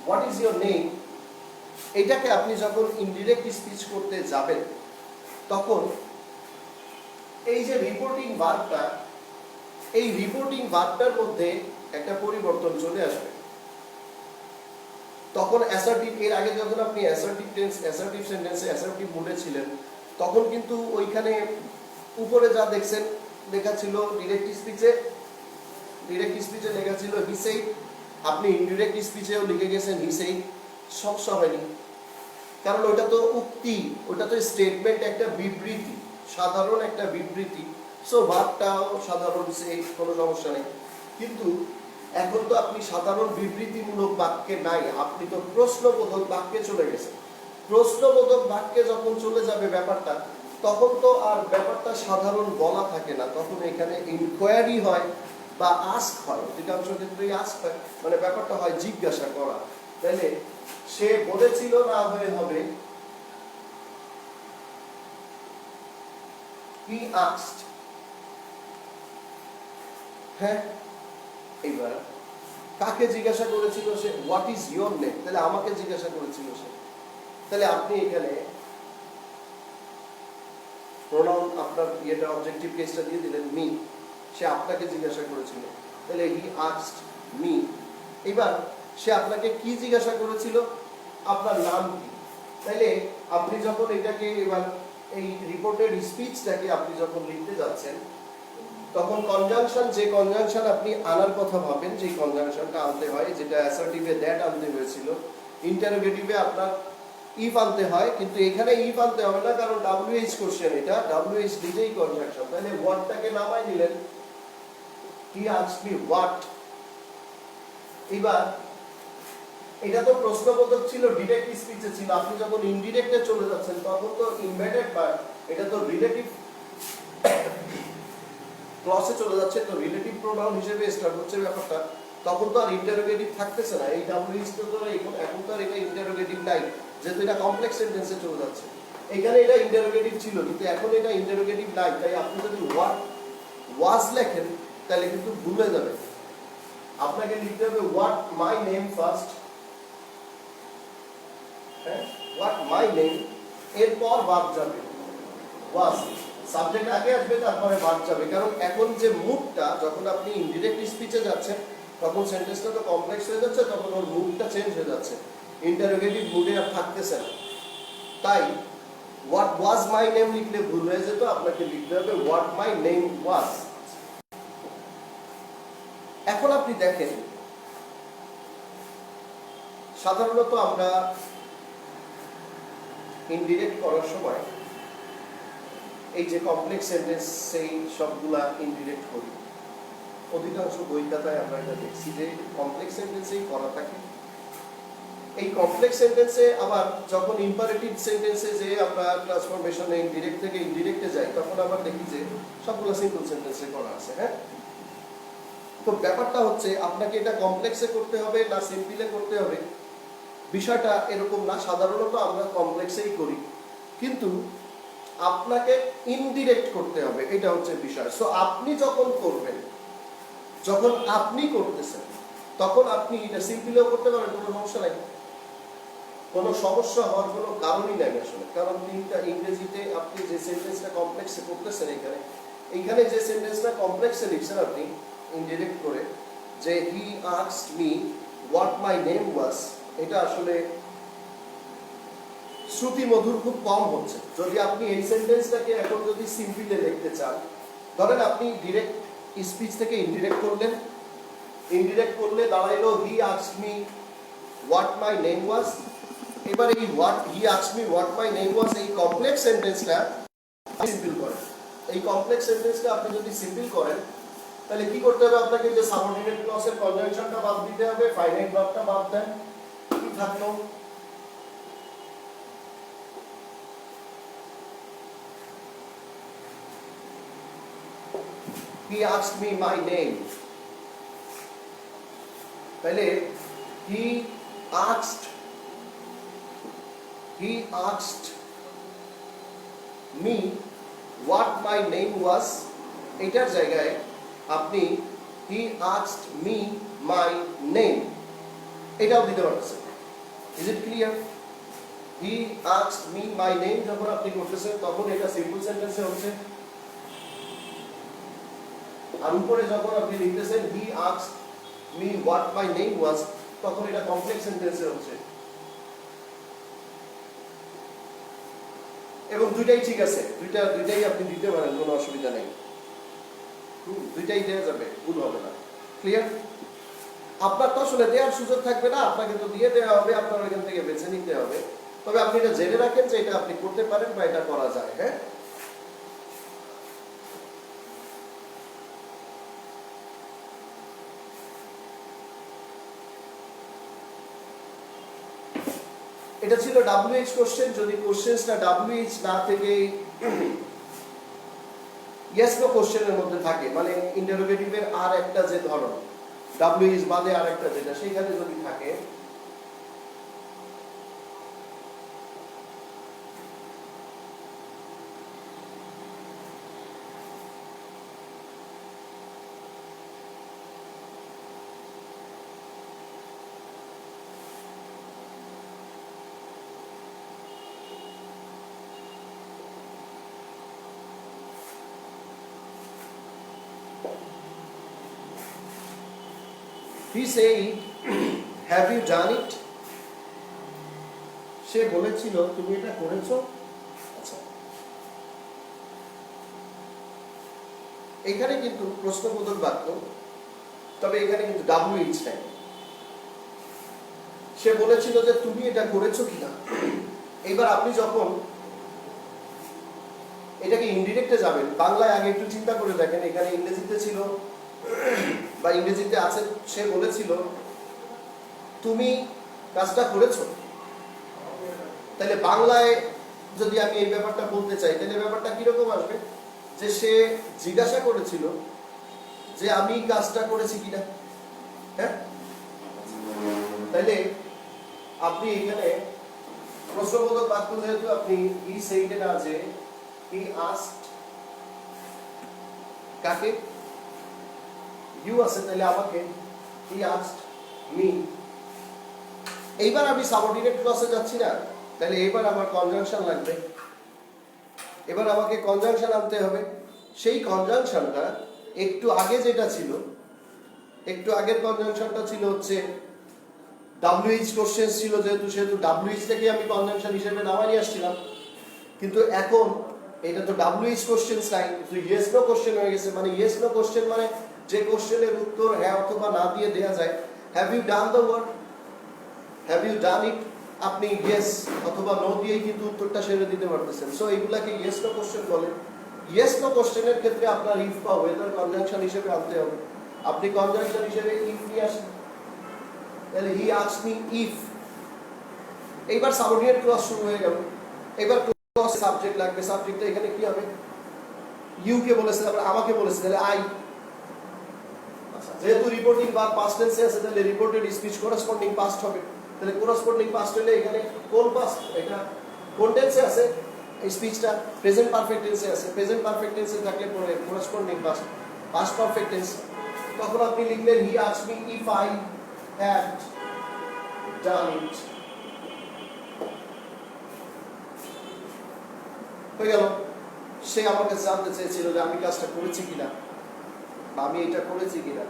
what is your name. এটাকে আপনি যখন ইনডিরেক্ট স্পিচ করতে যাবেন তখন এই যে রিপোর্টিং ভার্বটা, এই রিপোর্টিং ভার্বটার মধ্যে একটা পরিবর্তন চলে আসবে। তখন অ্যাসার্টিভ, এর আগে যখন আপনি অ্যাসার্টিভ টেন্স, অ্যাসার্টিভ সেন্টেন্সে অ্যাসার্টিভ মুডে ছিলেন, তখন কিন্তু ওইখানে উপরে যা দেখছেন লেখা ছিল ডিরেক্ট স্পিচে, লেখা ছিল হি সেড। আপনি ইনডিরেক্ট স্পিচেও লিখে গেছেন হি সেড, সমস্যা হয়নি, কারণ ওটা তো উক্তি, ওটা তো স্টেটমেন্ট, একটা বিবৃতি, সাধারণ একটা বিবৃতি। সো ভার্বটাও সাধারণ, সে কোনো সমস্যা নেই। কিন্তু এখন তো আপনি সাধারণ বিবৃতিমূলক বাক্যে নাই, আপনি তো প্রশ্নবোধক বাক্যে চলে গেছেন। প্রশ্নবোধক বাক্যে যখন চলে যাবে ব্যাপারটা, তখন তো আর ব্যাপারটা সাধারণ বলা থাকে না, তখন এখানে ইনকোয়ারি হয় বা আস্ক হয়। অধিকাংশ ক্ষেত্রেই আস্ক হয়, মানে ব্যাপারটা হয় জিজ্ঞাসা করা। তাহলে সে বলেছিল না হয়ে হবে he asked। হ্যাঁ, এইবার কাকে জিজ্ঞাসা করেছিল সে? What is your name. তাহলে আমাকে জিজ্ঞাসা করেছিল সে। তাহলে আপনি এখানে প্রোনাউন, আপনার ইয়েটা অবজেক্টিভ কেসটা দিয়ে দিলেন মি, সে আপনাকে জিজ্ঞাসা করেছিল। তাহলে হি আস্কড মি। এবার সে আপনাকে কি জিজ্ঞাসা করেছিল? আপনার নাম কি। তাহলে আপনি যখন এটাকে এবার এই রিপোর্টেড স্পিচটাকে আপনি যখন লিখতে যাচ্ছেন, তখন কনজাংশন, যে কনজাংশন আপনি আনার কথা ভাবেন, যে কনজাংশনটা আনতে হয়, যেটা অ্যাসার্টিভে দ্যাট আনতে হয়েছিল, ইন্টারোগেটিভে আপনার ইফ আনতে হয়, কিন্তু এখানে ইফ আনতে হবে না, কারণ WH কোশ্চেন, এটা WH নিজেই কনজাংশন। তাহলে হোয়াটটাকে নামাই দিলেন, হি আস্কড মি হোয়াট। এবার এটা তো প্রশ্নবোধক ছিল, ডিরেক্ট স্পিচে ছিল। আপনি যখন ইনডিরেক্টে চলে যাচ্ছেন তখন তো ইমবেডেড ভার্ব, এটা তো রিলেটিভ চলে যাচ্ছে, তো রিলেটিভ প্রোনাউন হিসেবে স্টার্ট হচ্ছে ব্যাপারটা, তখন তো আর ইন্টারোগেটিভ থাকতেছে না। এই ডাব্লিউএইচ তো এখন তো আর এটা ইন্টারোগেটিভ নাই, যেহেতু এটা কমপ্লেক্স সেন্টেন্সে চলে যাচ্ছে। এখানে এটা ইন্টারোগেটিভ ছিল, কিন্তু এখন এটা ইন্টারোগেটিভ নাই। তাই আপনি যদি হোয়াট ওয়াজ লেখেন তাহলে কিন্তু ভুল হয়ে যাবে। আপনাকে লিখতে হবে হোয়াট মাই নেম ফার্স্ট, হ্যাঁ, হোয়াট মাই নেম, এরপর ভার্ব যাবে, ওয়াজ সাবজেক্ট আগে আসবে, তারপরে ভার্ব যাবে। কারণ এখন যে মুডটা, যখন আপনি ইনডিরেক্ট স্পিচে যাচ্ছেন তখন সেন্টেন্সটা তো কমপ্লেক্স হয়ে যাচ্ছে, তখন ওর মুডটা চেঞ্জ হয়ে যাচ্ছে, ইন্টারোগেটিভ মুডে আর থাকতেছে না। তাই হোয়াট ওয়াজ মাই নেম লিখলে ভুল হয়ে যেত, আপনাকে লিখতে হবে হোয়াট মাই নেম ওয়াজ। এখন আপনি দেখেন, সাধারণত আমরা ইনডিরেক্ট করার সময় এই যে কমপ্লেক্স সেন্টেন্স সেই সবগুলা ইনডিরেক্ট করি। অধিকাংশ বই খাতায় আমরা এটা দেখছি যে কমপ্লেক্স সেন্টেন্সেই করা থাকে। এই কমপ্লেক্স সেন্টেন্সে আবার যখন ইম্পারেটিভ সেন্টেন্সে যে আমরা ট্রান্সফরমেশনে ইনডিরেক্ট থেকে ইনডিরেক্টে যাই, তখন আবার দেখি যে সবগুলো সিম্পল সেন্টেন্সে করা আছে। হ্যাঁ, তো ব্যাপারটা হচ্ছে আপনাকে এটা কমপ্লেক্সে করতে হবে না সিম্পলে করতে হবে, বিষয়টা এরকম না। সাধারণত আমরা কমপ্লেক্সেই করি, কিন্তু আপনাকে ইনডিরেক্ট করতে হবে, এটা হচ্ছে বিষয়। সো আপনি যখন করবেন, যখন আপনি করতেছেন, তখন আপনি এটা সিম্পলেও করতে পারেন, কোনো সমস্যা নাই, কোনো সমস্যা হওয়ার কোনো কারণই নাই আসলে। কারণ তিনটা ইংরেজিতে আপনি যে সেন্টেন্সটা কমপ্লেক্সে করতেছেন, এইখানে যে সেন্টেন্সটা কমপ্লেক্সে লিখছেন আপনি ইনডিরেক্ট করে, যে হি asked me what my name ওয়াজ, এটা আসলে শ্রুতি মধুর খুব কম হচ্ছে। যদি আপনি এই সেন্টেন্সটাকে এখন যদি সিম্পলে লিখতে চান, ধরেন আপনি ডিরেক্ট স্পিচ থেকে ইনডিরেক্ট করলেন, ইনডিরেক্ট করলে দাঁড়াইলো he asked me what my name was. এবার এই what he asked me what my name was, এই কমপ্লেক্স সেন্টেন্সটা সিম্পল করেন। এই কমপ্লেক্স সেন্টেন্সটা আপনি যদি সিম্পল করেন, তাহলে কি করতে হবে আপনাকে, যে সাবঅর্ডিনেট ক্লজের কনজাংশনটা বাদ দিতে হবে, ফাইনাইট ভার্বটা বাদ দেন, কি থাকলো, he asked me my name, তাহলে he asked me what my name was, এটার জায়গায় আপনি he asked me my name এটাও দিতে পারছেন। Is it clear? he asked me my name যখন আপনি করতেছেন, তখন এটা সিম্পল সেন্টেন্সে হচ্ছে। আর উপরে যখন আপনি লিখতেছেন he asked me what my name was, তখন এটা কমপ্লেক্স সেন্টেন্সে হচ্ছে। এবং দুইটাই ঠিক আছে, দুইটাই আপনি দিতে পারেন, কোনো অসুবিধা নেই, দুইটাই দেওয়া যাবে, ভুল হবে না। ক্লিয়ার? আপনার তো আসলে দেওয়ার সুযোগ থাকবে না, আপনাকে তো দিয়ে দেওয়া হবে, আপনার ওইখান থেকে বেছে নিতে হবে। তবে আপনি এটা জেনে রাখেন যে এটা আপনি করতে পারেন বা এটা করা যায়। হ্যাঁ, এটা ছিল WH কোশ্চেন। যদি কোশ্চেনটা WH না থেকে ইয়েস নো কোশ্চেনের মধ্যে থাকে, মানে ইন্টারোগেটিভের আর একটা যে ধরন, WH বাদে আর একটা যেটা, সেইখানে যদি থাকে, he said have you done it, সে বলেছিল তুমি এটা করেছো। আচ্ছা, এখানে কিন্তু প্রশ্নবোধক বাক্য, তবে এখানে কিন্তু WH নাই। সে বলেছিল যে তুমি এটা করেছো কিনা। এইবার আপনি যখন এটাকে ইনডিরেক্টে যাবেন, বাংলায় আগে একটু চিন্তা করে দেখেন, এখানে ইংরেজিতে ছিল বা ইংরেজিতে আছে, সে বলেছিল তুমি কাজটা করেছো। তাহলে বাংলায় যদি আমি এই ব্যাপারটা বলতে চাই, তাহলে ব্যাপারটা কিরকম আসবে, যে সে জিজ্ঞাসা করেছিল যে আমি কাজটা করেছি কিনা। হ্যাঁ, তাইলে আপনি এখানে প্রশ্নবোধক বাক্য যেহেতু আপনি হি সেইডে না যে হি আস্কড কাকে, ইউ আছে, তাহলে আমাকে হি আস্কড মি। এইবার আমি সাবঅর্ডিনেট ক্লজে যাচ্ছি না, তাহলে এবার আমার কনজাংশন লাগবে। এবার আমাকে কনজাংশন আনতে হবে। সেই কনজাংশনটা একটু আগে যেটা ছিল, একটু আগের কনজাংশনটা ছিল হচ্ছে WH কোশ্চেন ছিল, সেহেতু WH থেকে আমি কনজাংশন হিসেবে নামাই নিয়ে আসছিলাম। কিন্তু এখন এটা তো WH কোশ্চেন নাই, তো ইয়েস নো কোশ্চেন হয়ে গেছে। মানে ইয়েস নো কোশ্চেন মানে যে কোশ্চেনের উত্তর হ্যাঁ অথবা না দিয়ে দেয়া যায়। Have you done the work, have you done it, আপনি ইয়েস অথবা নো দিয়েই কিন্তু উত্তরটা সেরে দিতে পারতেছেন। সো এইগুলাকে ইয়েস নো কোশ্চেন বলে। ইয়েস নো কোশ্চেনের ক্ষেত্রে আপনার ইফ বা ওয়েদার কনজাংশন হিসেবে আনতে হবে। আপনি কনজাংশন হিসেবে ইফ নিয়ে আসেন, তাহলে হি আস্কড মি ইফ। এইবার সাবঅর্ডিনেট ক্লজ শুরু হয়ে গেল। এবার ক্লজ সাবজেক্ট লাগবে। সাবজেক্টটা এখানে কি হবে? ইউ কে বলেছে, তারপর আমাকে বলেছে, তাহলে আই। আচ্ছা, যেহেতু রিপোর্টিং বা পাস্ট টেন্সে আছে, তাহলে রিপোর্টেড স্পিচ করেসপন্ডিং পাস্ট হবে। তাহলে করেসপন্ডিং পাস্ট হলে এখানে কোন পাস্ট, এটা কোন টেন্সে আছে? এই স্পিচটা প্রেজেন্ট পারফেক্ট টেন্সে আছে। প্রেজেন্ট পারফেক্ট টেন্সে থাকলে পরে corresponding past, past perfect tense. তখন আপনি লিখলেন he asked me if I had done it. হয়ে গেল। সে আমার কাছে জানতে চেয়েছিল যে আমি কাজটা করেছি কিনা, বা আমি এটা করেছি কিনা।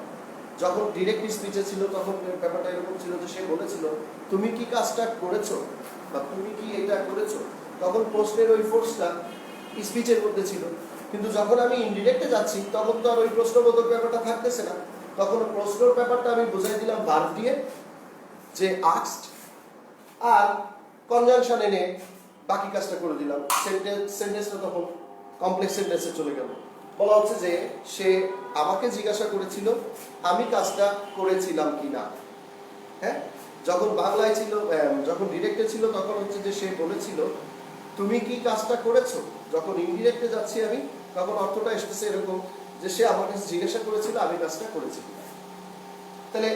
যখন ডিরেক্ট স্পিচে ছিল তখন ব্যাপারটা এরকম ছিল যে সে বলেছিল তুমি কি কাজটা করেছো বা তুমি কি এটা করেছো। তখন প্রশ্নের ওই ফোর্সটা স্পিচের মধ্যে ছিল। কিন্তু যখন আমি ইনডিরেক্টে যাচ্ছি তখন তো আর ওই প্রশ্নবোধক ব্যাপারটা থাকতেছে না। তখন প্রশ্নের ব্যাপারটা আমি বুঝাই দিলাম ভার্ব দিয়ে, যে আস্কড, আর কনজাংশন এনে বাকি কাজটা করে দিলাম। সেন্টেন্সটা তখন কমপ্লেক্স সেন্টেন্সে চলে গেল। বলা হচ্ছে যে সে আমাকে জিজ্ঞাসা করেছিল আমি কাজটা করেছিলাম কিনা। হ্যাঁ, যখন বাংলায় ছিল, যখন ডিরেক্টে ছিল তখন হচ্ছে যে সে বলেছিল তুমি কি কাজটা করেছো। যখন ইনডিরেক্টে যাচ্ছি আমি, তখন অর্থটা এসেছে এরকম যে সে আমার কাছে জিজ্ঞাসা করেছিল আমি কাজটা করেছি কিনা। তাহলে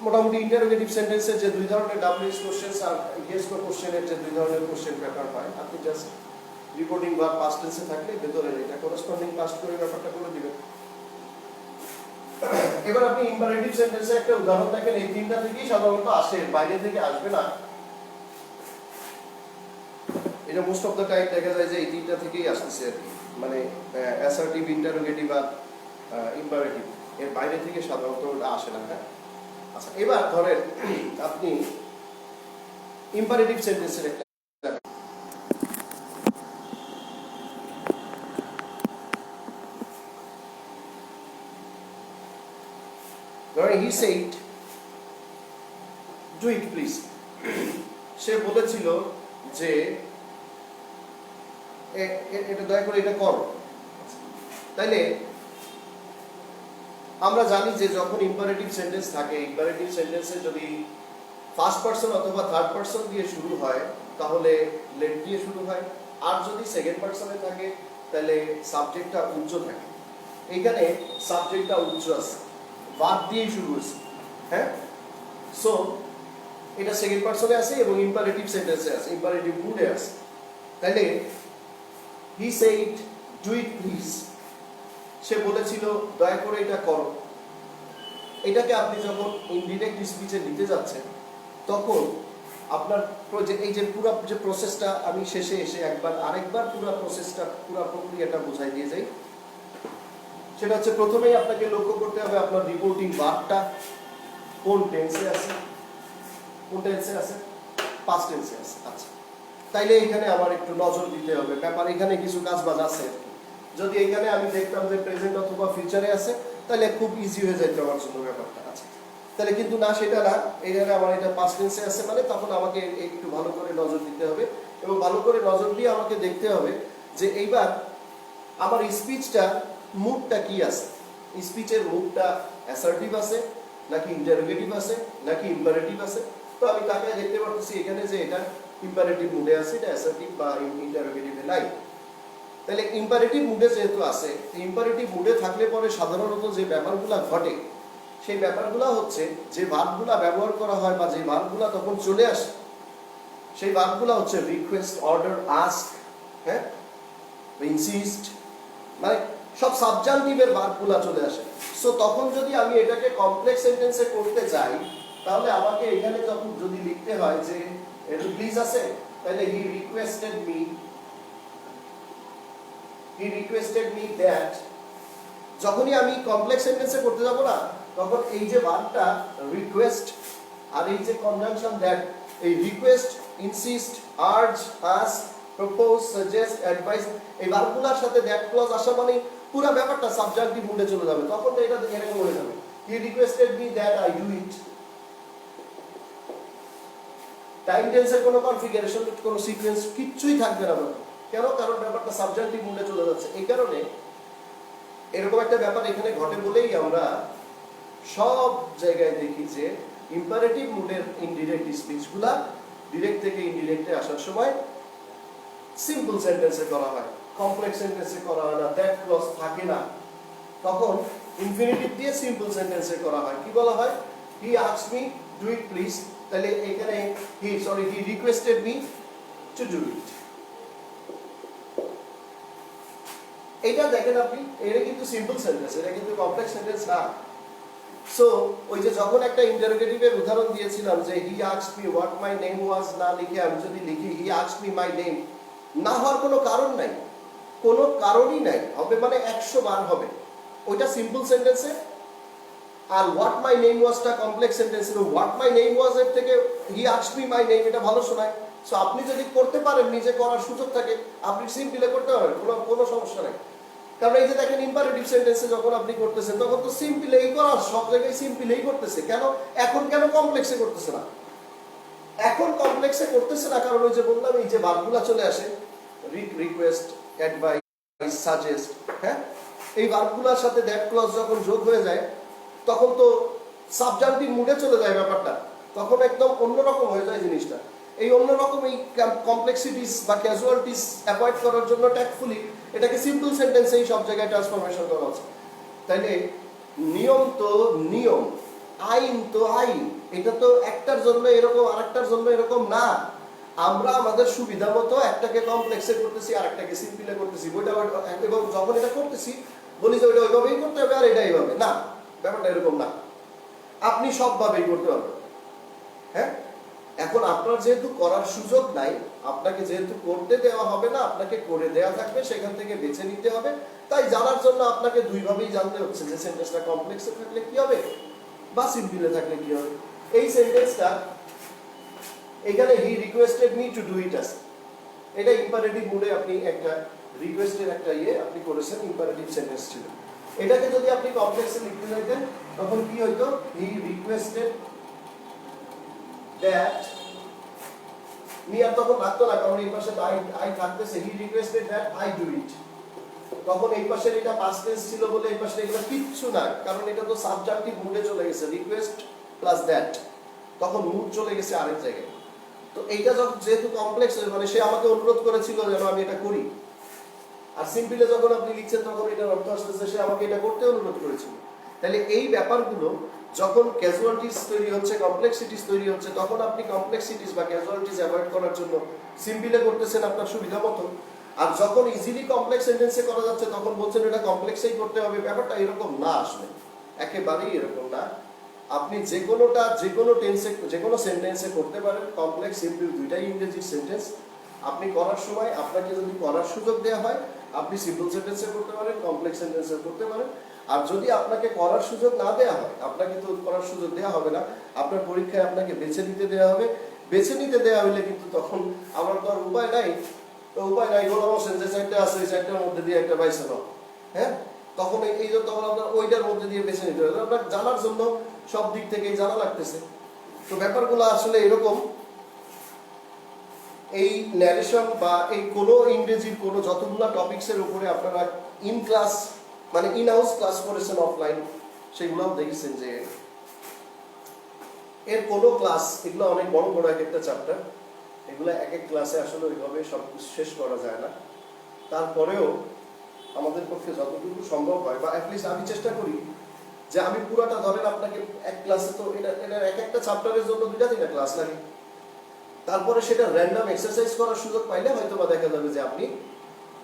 মোটামুটি ইন্টারোগেটিভ সেন্টেন্সের যে দুই ধরনের WH কোশ্চেন আর ইয়েস নো কোশ্চেনের যে দুই ধরনের কোশ্চেন পেপার হয়, আপনি জাস্ট রিপোর্টিং বা পাস্ট টেন্সে থাকলে ভেতরে এটা করেসপন্ডিং পাস্ট করে ব্যাপারটা করে দিবেন। এবার আপনি ইম্পারেটিভ সেন্টেন্সে একটা উদাহরণ দেখেন। এই তিনটা থেকেই সাধারণত আসে, বাইরে থেকে আসবে না। এটা মোস্ট অফ দ্য টাইম দেখা যায় যে এই তিনটা থেকেই আসতেছে আর কি। মানে অ্যাসার্টিভ, ইন্টারোগেটিভ বা ইম্পারেটিভ, এর বাইরে থেকে সাধারণত ওটা আসে না। হ্যাঁ, আচ্ছা, এবার ধরেন আপনি ইম্পারেটিভ সেন্টেন্সের একটা, ধরেন he said do it please. সে বলেছিল যে এটা দয়া করে এটা করো। তাইলে আমরা জানি যে যখন ইম্পারেটিভ সেন্টেন্স থাকে, ইম্পারেটিভ সেন্টেন্সে যদি ফার্স্ট পারসন অথবা থার্ড পারসন দিয়ে শুরু হয় তাহলে লেট দিয়ে শুরু হয়, আর যদি সেকেন্ড পারসনে থাকে তাহলে সাবজেক্টটা উচ্চ থাকে। এইখানে সাবজেক্টটা উচ্চ আছে, ভার্ব দিয়েই শুরু হয়েছে। হ্যাঁ, সো এটা সেকেন্ড পারসনে আছে এবং ইম্পারেটিভ সেন্টেন্সে আছে, ইম্পারেটিভ মুডে আছে। তাইলে he said do it please, সে বলেছিল দয়া করে এটা করো। এটাকে আপনি যখন ইনডিরেক্ট স্পিচে নিতে যাচ্ছেন তখন আপনার এই যে পুরো যে প্রসেসটা আমি শেষে এসে আরেকবার পুরো প্রসেসটা, পুরো প্রক্রিয়াটা বোঝাই দিয়ে যাই। সেটা হচ্ছে প্রথমেই আপনাকে লক্ষ্য করতে হবে আপনার রিপোর্টিং ভার্বটা কোন টেন্সে আছে। কোন টেন্সে আছে? পাস্ট টেন্সে আছে। আচ্ছা, তাইলে এখানে আমার একটু নজর দিতে হবে ব্যাপার। এখানে কিছু কাজবাজ আছে। যদি এখানে আমি দেখতাম যে প্রেজেন্ট অথবা ফিউচারে আছে তাহলে খুব ইজি হয়ে যাইতো আমার জন্য ব্যাপারটা। আচ্ছা, তাহলে কিন্তু না, সেটা না। এখানে আমার এটা পাস্ট টেন্সে আছে, মানে তখন আমাকে একটু ভালো করে নজর দিতে হবে এবং ভালো করে নজর দিয়ে আমাকে দেখতে হবে যে এইবার আমার স্পিচটা মুডটা কি আছে। স্পিচের মুডটা অ্যাসার্টিভ আছে নাকি ইন্টারোগেটিভ আছে নাকি ইম্পারেটিভ আছে। তো আমি তাকায় দেখতে পারতেছি এখানে যে এটা ইম্পারেটিভ মুডে আছে, এটা অ্যাসার্টিভ বা ইন্টারোগেটিভে নাই। তাহলে ইম্পারেটিভ মুডে যেহেতু আছে, ইম্পারেটিভ মুডে থাকলে পরে সাধারণত যে ব্যাপারগুলো ঘটে সেই ব্যাপারগুলো হচ্ছে যে ভার্বগুলো ব্যবহার করা হয় বা যে ভার্বগুলো তখন চলে আসে সেই ভার্বগুলো হচ্ছে রিকোয়েস্ট, অর্ডার, আস্ক, হ্যাঁ, ইনসিস্ট, মানে সব সাবজাংটিভের ভার্বগুলো চলে আসে। সো তখন যদি আমি এটাকে কমপ্লেক্স সেন্টেন্সে করতে চাই তাহলে আমাকে এখানে যখন যদি লিখতে হয় যে একটু প্লিজ আছে, তাহলে হি রিকোয়েস্টেড মি দ্যাট, যখনই আমি কমপ্লেক্স সেন্টেন্সে করতে যাব না তখন এই যে ভার্বটা রিকোয়েস্ট আর এই যে কনজাংশন দ্যাট, এই request, insist, urge, ask, propose, suggest, advice, এই ভার্বগুলোর সাথে দ্যাট ক্লজ আসা মানে পুরো ব্যাপারটা সাবজেক্টিভ মুডে চলে যাবে। তখন এটা এরকম হয়ে যাবে, he requested me that I do it. Time টেন্সের কোনো কনফিগারেশন, কোনো সিকোয়েন্স কিচ্ছুই থাকবে না। কেন? কারণ ব্যাপারটা সাবজেক্টিভ মুডে চলে যাচ্ছে। এই কারণে এরকম একটা ব্যাপার এখানে ঘটে বলেই আমরা সব জায়গায় দেখি যে ইম্পারেটিভ মুডের ইনডিরেক্ট স্পিচগুলা ডিরেক্ট থেকে ইনডিরেক্টে আসার সময় সিম্পল সেন্টেন্সে করা হয়, কমপ্লেক্স সেন্টেন্সে করা হয় না, দ্যাট ক্লজ থাকে না। তখন ইনফিনিটিভ দিয়ে সিম্পল সেন্টেন্সে করা হয়। কি বলা হয়? হি asked me do it please, তাহলে এখানে he requested me to do it. এটা দেখেন আপনি, এটা কিন্তু সিম্পল সেন্টেন্স, এটা কিন্তু কমপ্লেক্স সেন্টেন্স না। সো ওই যে যখন একটা ইন্টারোগেটিভের উদাহরণ দিয়েছিলাম যে হি asked me what my name ওয়াজ, না লিখে আমি যদি লিখি হি আস্কড মি মাই নেম, না হওয়ার কোনো কারণ নাই, কোনো কারণই নাই, হবে মানে 100 বার হবে। ওইটা সিম্পল সেন্টেন্সে। আর হোয়াট মাই নেম ওয়াজটা কমপ্লেক্স সেন্টেন্সে। হোয়াট মাই নেম ওয়াজ এর থেকে হি আস্কড মি মাই নেম এটা ভালো শোনায়। সো আপনি যদি করতে পারেন, নিজে করার সুযোগ থাকে, আপনি সিম্পলে করতে পারেন, কোনো সমস্যা নাই। কারণ এই যে দেখেন ইম্পারেটিভ সেন্টেন্সে যখন আপনি করতেছেন তখন তো সিম্পলেই করা, সব জায়গায় সিম্পলেই করতেছে। কেন এখন কেন কমপ্লেক্সে করতেছে না? এখন কমপ্লেক্সে করতেছে না কারণ ওই যে বললাম এই যে ভার্বগুলো চলে আসে, রিকোয়েস্ট, অ্যাডভাইস, সাজেস্ট, হ্যাঁ, এই ভার্বগুলোর সাথে দ্যাট ক্লজ যখন যোগ হয়ে যায় তখন তো সাবজাংটিভ মুডে চলে যায় ব্যাপারটা, তখন একদম অন্যরকম হয়ে যায় জিনিসটা। এই অন্যরকম এই কমপ্লেক্সিটিস বা ক্যাজুয়ালিটিস অ্যাভয়েড করার জন্য ট্যাক্টফুলি এটাকে সিম্পল সেন্টেন্সেই সব জায়গায় ট্রান্সফরমেশন করা হচ্ছে। তাইলে নিয়ম তো নিয়ম, আইন তো আইন, এটা তো একটার জন্য এরকম আরেকটার জন্য এরকম না। আমরা আমাদের সুবিধা মতো একটাকে কমপ্লেক্সে করতেছি আর একটাকে সিম্পলে করতেছি, এবং যখন এটা করতেছি বলি যে ওইটা ওইভাবেই করতে হবে আর এটা এইভাবে না, ব্যাপারটা এরকম না। আপনি সবভাবেই করতে পারবেন। হ্যাঁ, এখন আপনার যেহেতু করার সুযোগ নাই, আপনাকে যেহেতু করতে দেওয়া হবে না, আপনাকে করে দেওয়া থাকবে, সেখান থেকে বেছে নিতে হবে। তাই জানার জন্য আপনাকে দুইভাবেই জানতে হচ্ছে যে সেন্টেন্সটা কমপ্লেক্সে থাকলে কি হবে বা সিম্পলে থাকলে কি হবে। এই সেন্টেন্সটা এখানে he requested me to do it আছে, এটা ইম্পারেটিভ মুডে আপনি একটা রিকোয়েস্টের একটা আপনি করেছেন, ইম্পারেটিভ সেন্টেন্স ছিল। এটাকে যদি আপনি কমপ্লেক্সে লিখতে চাইতেন তখন কি হইতো? হি রিকোয়েস্টেড দ্যাট, মি আর তখন লাগতো না কারণ এই পাশে আই থাকতেছে, he requested that I do it. তখন এই পাশে এটা পাস্ট টেন্স ছিল বলে এই পাশে এগুলো কিচ্ছু না, কারণ এটা তো সাবজেক্টিভ মুডে চলে গেছে, রিকোয়েস্ট প্লাস দ্যাট, তখন মুড চলে গেছে আরেক জায়গায়। তো এইটা যখন যেহেতু কমপ্লেক্স, মানে সে আমাকে অনুরোধ করেছিল যেন আমি এটা করি। আর সিম্পলে যখন আপনি লিখছেন তখন এটার অর্থ আসতেছে সে আমাকে এটা করতে অনুরোধ করেছিল। তাহলে এই ব্যাপারগুলো যখন ক্যাজুয়ালিটিস তৈরি হচ্ছে, কমপ্লেক্সিটিস তৈরি হচ্ছে, তখন আপনি কমপ্লেক্সিটিস বা ক্যাজুয়ালিটিস অ্যাভয়েড করার জন্য সিম্পলে করতেছেন আপনার সুবিধা মতো। আর যখন ইজিলি কমপ্লেক্স সেন্টেন্সে করা যাচ্ছে তখন বলছেন এটা কমপ্লেক্সেই করতে হবে। ব্যাপারটা এরকম না, আসলে একেবারেই এরকম না। আপনি যে কোনো টেন্সে, যে কোনো সেন্টেন্সে করতে পারেন, কমপ্লেক্স সিম্পল দুইটাই ইংরেজি সেন্টেন্স। আপনি করার সময় আপনাকে যদি করার সুযোগ দেওয়া হয় আপনি সিম্পল সেন্টেন্সে করতে পারেন, কমপ্লেক্স সেন্টেন্সে করতে পারেন। আর যদি আপনাকে করার সুযোগ না দেওয়া হয়, আপনাকে তো করার সুযোগ দেওয়া হবে না, আপনার পরীক্ষায় আপনাকে বেছে নিতে দেওয়া হবে। বেছে নিতে দেওয়া হলে কিন্তু তখন আমার তো আর উপায় নাই, গোলাম হোসেন যে চারটা আছে ওই চারটার মধ্যে দিয়ে একটা বাইছে নাও, হ্যাঁ, তখন এই যে তখন আপনার ওইটার মধ্যে দিয়ে বেছে নিতে হবে। আপনার জানার জন্য সব দিক থেকেই জানা লাগতেছে। তো ব্যাপারগুলো আসলে এরকম। এই ন্যারেশন বা এই কোনো ইংরেজির কোনো যতগুলো টপিক্সের উপরে আপনারা ইন ক্লাস মানে ইন হাউস ক্লাস করেছেন অফলাইন, সেগুলোও দেখেছেন যে এর কোনো ক্লাস, এগুলো অনেক বড় বড় এক একটা চ্যাপ্টার, এগুলো এক এক ক্লাসে আসলে ওইভাবে সব শেষ করা যায় না। তারপরেও আমাদের পক্ষে যতটুকু সম্ভব হয়, বা অ্যাটলিস্ট আমি চেষ্টা করি যে আমি পুরাটা ধরেন আপনাকে এক ক্লাসে তো এটা এক একটা চ্যাপ্টারের জন্য 2-3টা ক্লাস লাগে, তারপরে সেটা র্যান্ডম এক্সারসাইজ করার সুযোগ পাইলে হয়তো বা দেখা যাবে যে আপনি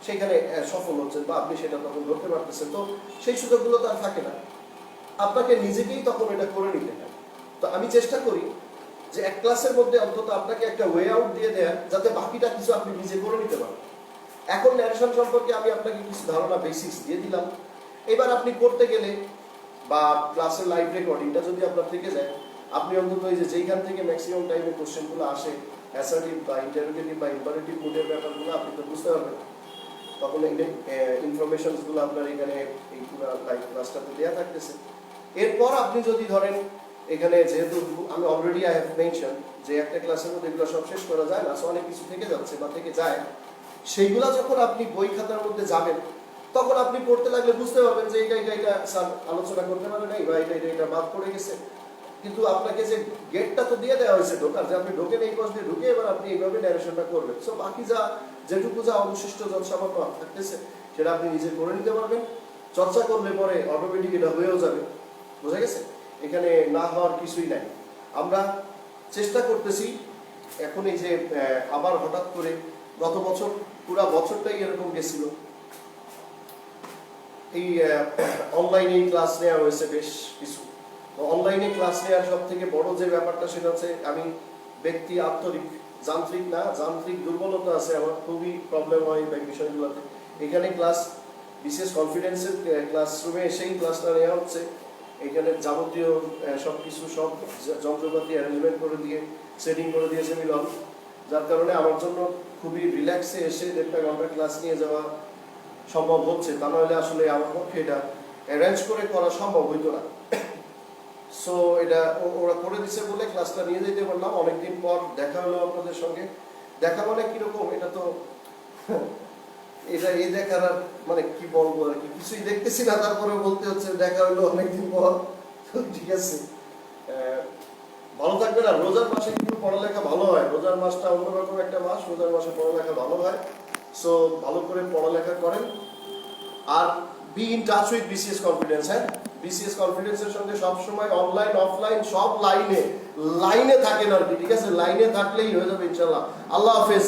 সেখানে সফল হচ্ছেন বা আপনি সেটা তখন ধরতে পারতেছেন। তো সেই সুযোগগুলো তো আর থাকে না, আপনাকে নিজেকেই তখন এটা করে নিতে হয়। তো আমি চেষ্টা করি যে এক ক্লাসের মধ্যে অন্তত আপনাকে একটা ওয়ে আউট দিয়ে দেয়া, যাতে বাকিটা কিছু আপনি নিজে করে নিতে পারেন। এখন ন্যারেশন সম্পর্কে আমি আপনাকে কিছু ধারণা বেসিক্স দিয়ে দিলাম। এবার আপনি করতে গেলে বা ক্লাসের লাইভ রেকর্ডিংটা যদি আপনার থেকে যায়, আপনি অন্তত এই যে যেইখান থেকে ম্যাক্সিমাম টাইমে কোশ্চেনগুলো আসে, অ্যাসার্টিভ বা ইন্টারোগেটিভ বা ইম্পারেটিভ মুডের ব্যাপারগুলো আপনি তো বুঝতে পারবেন। তখন এই ইনফরমেশনসগুলো আপনার এখানে এই পুরো লাইভ ক্লাসটাতে দেওয়া থাকতেছে। এরপর আপনি যদি ধরেন এখানে, যেহেতু আমি অলরেডি আই হ্যাভ মেনশন যে একটা ক্লাসের মধ্যে এগুলো সব শেষ করা যায় না, অনেক কিছু থেকে যাচ্ছে বা থেকে যায়, সেইগুলা যখন আপনি বই খাতার মধ্যে যাবেন তখন আপনি পড়তে লাগলে বুঝতে পারবেন যে এটা স্যার আলোচনা করতে পারে নাই বা এটা বাদ পড়ে গেছে। কিন্তু আপনাকে যে গেটটা তো দিয়ে দেওয়া হয়েছে ঢোকার, যে আপনি ঢোকেন এই পাশ দিয়ে ঢুকে এবার আপনি এইভাবে ন্যারেশনটা করবেন। সো বাকি যেটুকু অবশিষ্ট যৎসামান্য থাকতেছে সেটা আপনি নিজে করে নিতে পারবেন। চর্চা করলে পরে অটোমেটিক এটা হয়েও যাবে। বোঝা গেছে? এখানে না হওয়ার কিছুই নাই। আমরা চেষ্টা করতেছি এখন এই যে আবার হঠাৎ করে গত বছর পুরা বছরটাই এরকম গেছিল, এই অনলাইনে ক্লাস নেওয়া হয়েছে বেশ কিছু। অনলাইনে ক্লাস নেওয়ার সব থেকে বড় যে ব্যাপারটা সেটা হচ্ছে আমি ব্যক্তি যান্ত্রিক দুর্বলতা আছে আমার, খুবই প্রবলেম হয় এই বিষয়গুলোতে। এখানে ক্লাস বিশেষ কনফিডেন্সের ক্লাসরুমে এসেই ক্লাসটা নেওয়া হচ্ছে। এখানে যাবতীয় সবকিছু সব যন্ত্রপাতি অ্যারেঞ্জমেন্ট করে দিয়ে সেটিং করে দিয়েছে মিলন, যার কারণে আমার জন্য খুবই রিল্যাক্সে এসে 1.5 ঘন্টা ক্লাস নিয়ে যাওয়া সম্ভব হচ্ছে। তা নাহলে আসলে আমার পক্ষে এটা অ্যারেঞ্জ করে করা সম্ভব হইতো না। সো এটা ওরা করে দিছে বলে ক্লাসটা নিয়ে যেতে পারলাম। অনেকদিন পর দেখা হলো আপনাদের সঙ্গে। দেখা মানে কিরকম, এটা তো এই দেখার আর মানে কি বলবো আর কি, কিছুই দেখতেছি না, তারপরে বলতে হচ্ছে দেখা হলো অনেকদিন পর। ঠিক আছে, ভালো থাকবেন। আর রোজার মাসে কিন্তু পড়ালেখা ভালো হয়। রোজার মাসটা অন্যরকম একটা মাস, রোজার মাসে পড়ালেখা ভালো হয়। সো ভালো করে পড়ালেখা করেন আর be in touch with BCS confidence. হ্যাঁ, বিসিএস কনফিডেন্সের সঙ্গে সবসময় অনলাইন অফলাইন সব লাইনে থাকেন আর কি। ঠিক আছে, লাইনে থাকলেই হয়ে যাবে ইনশাল্লাহ। আল্লাহ হাফেজ।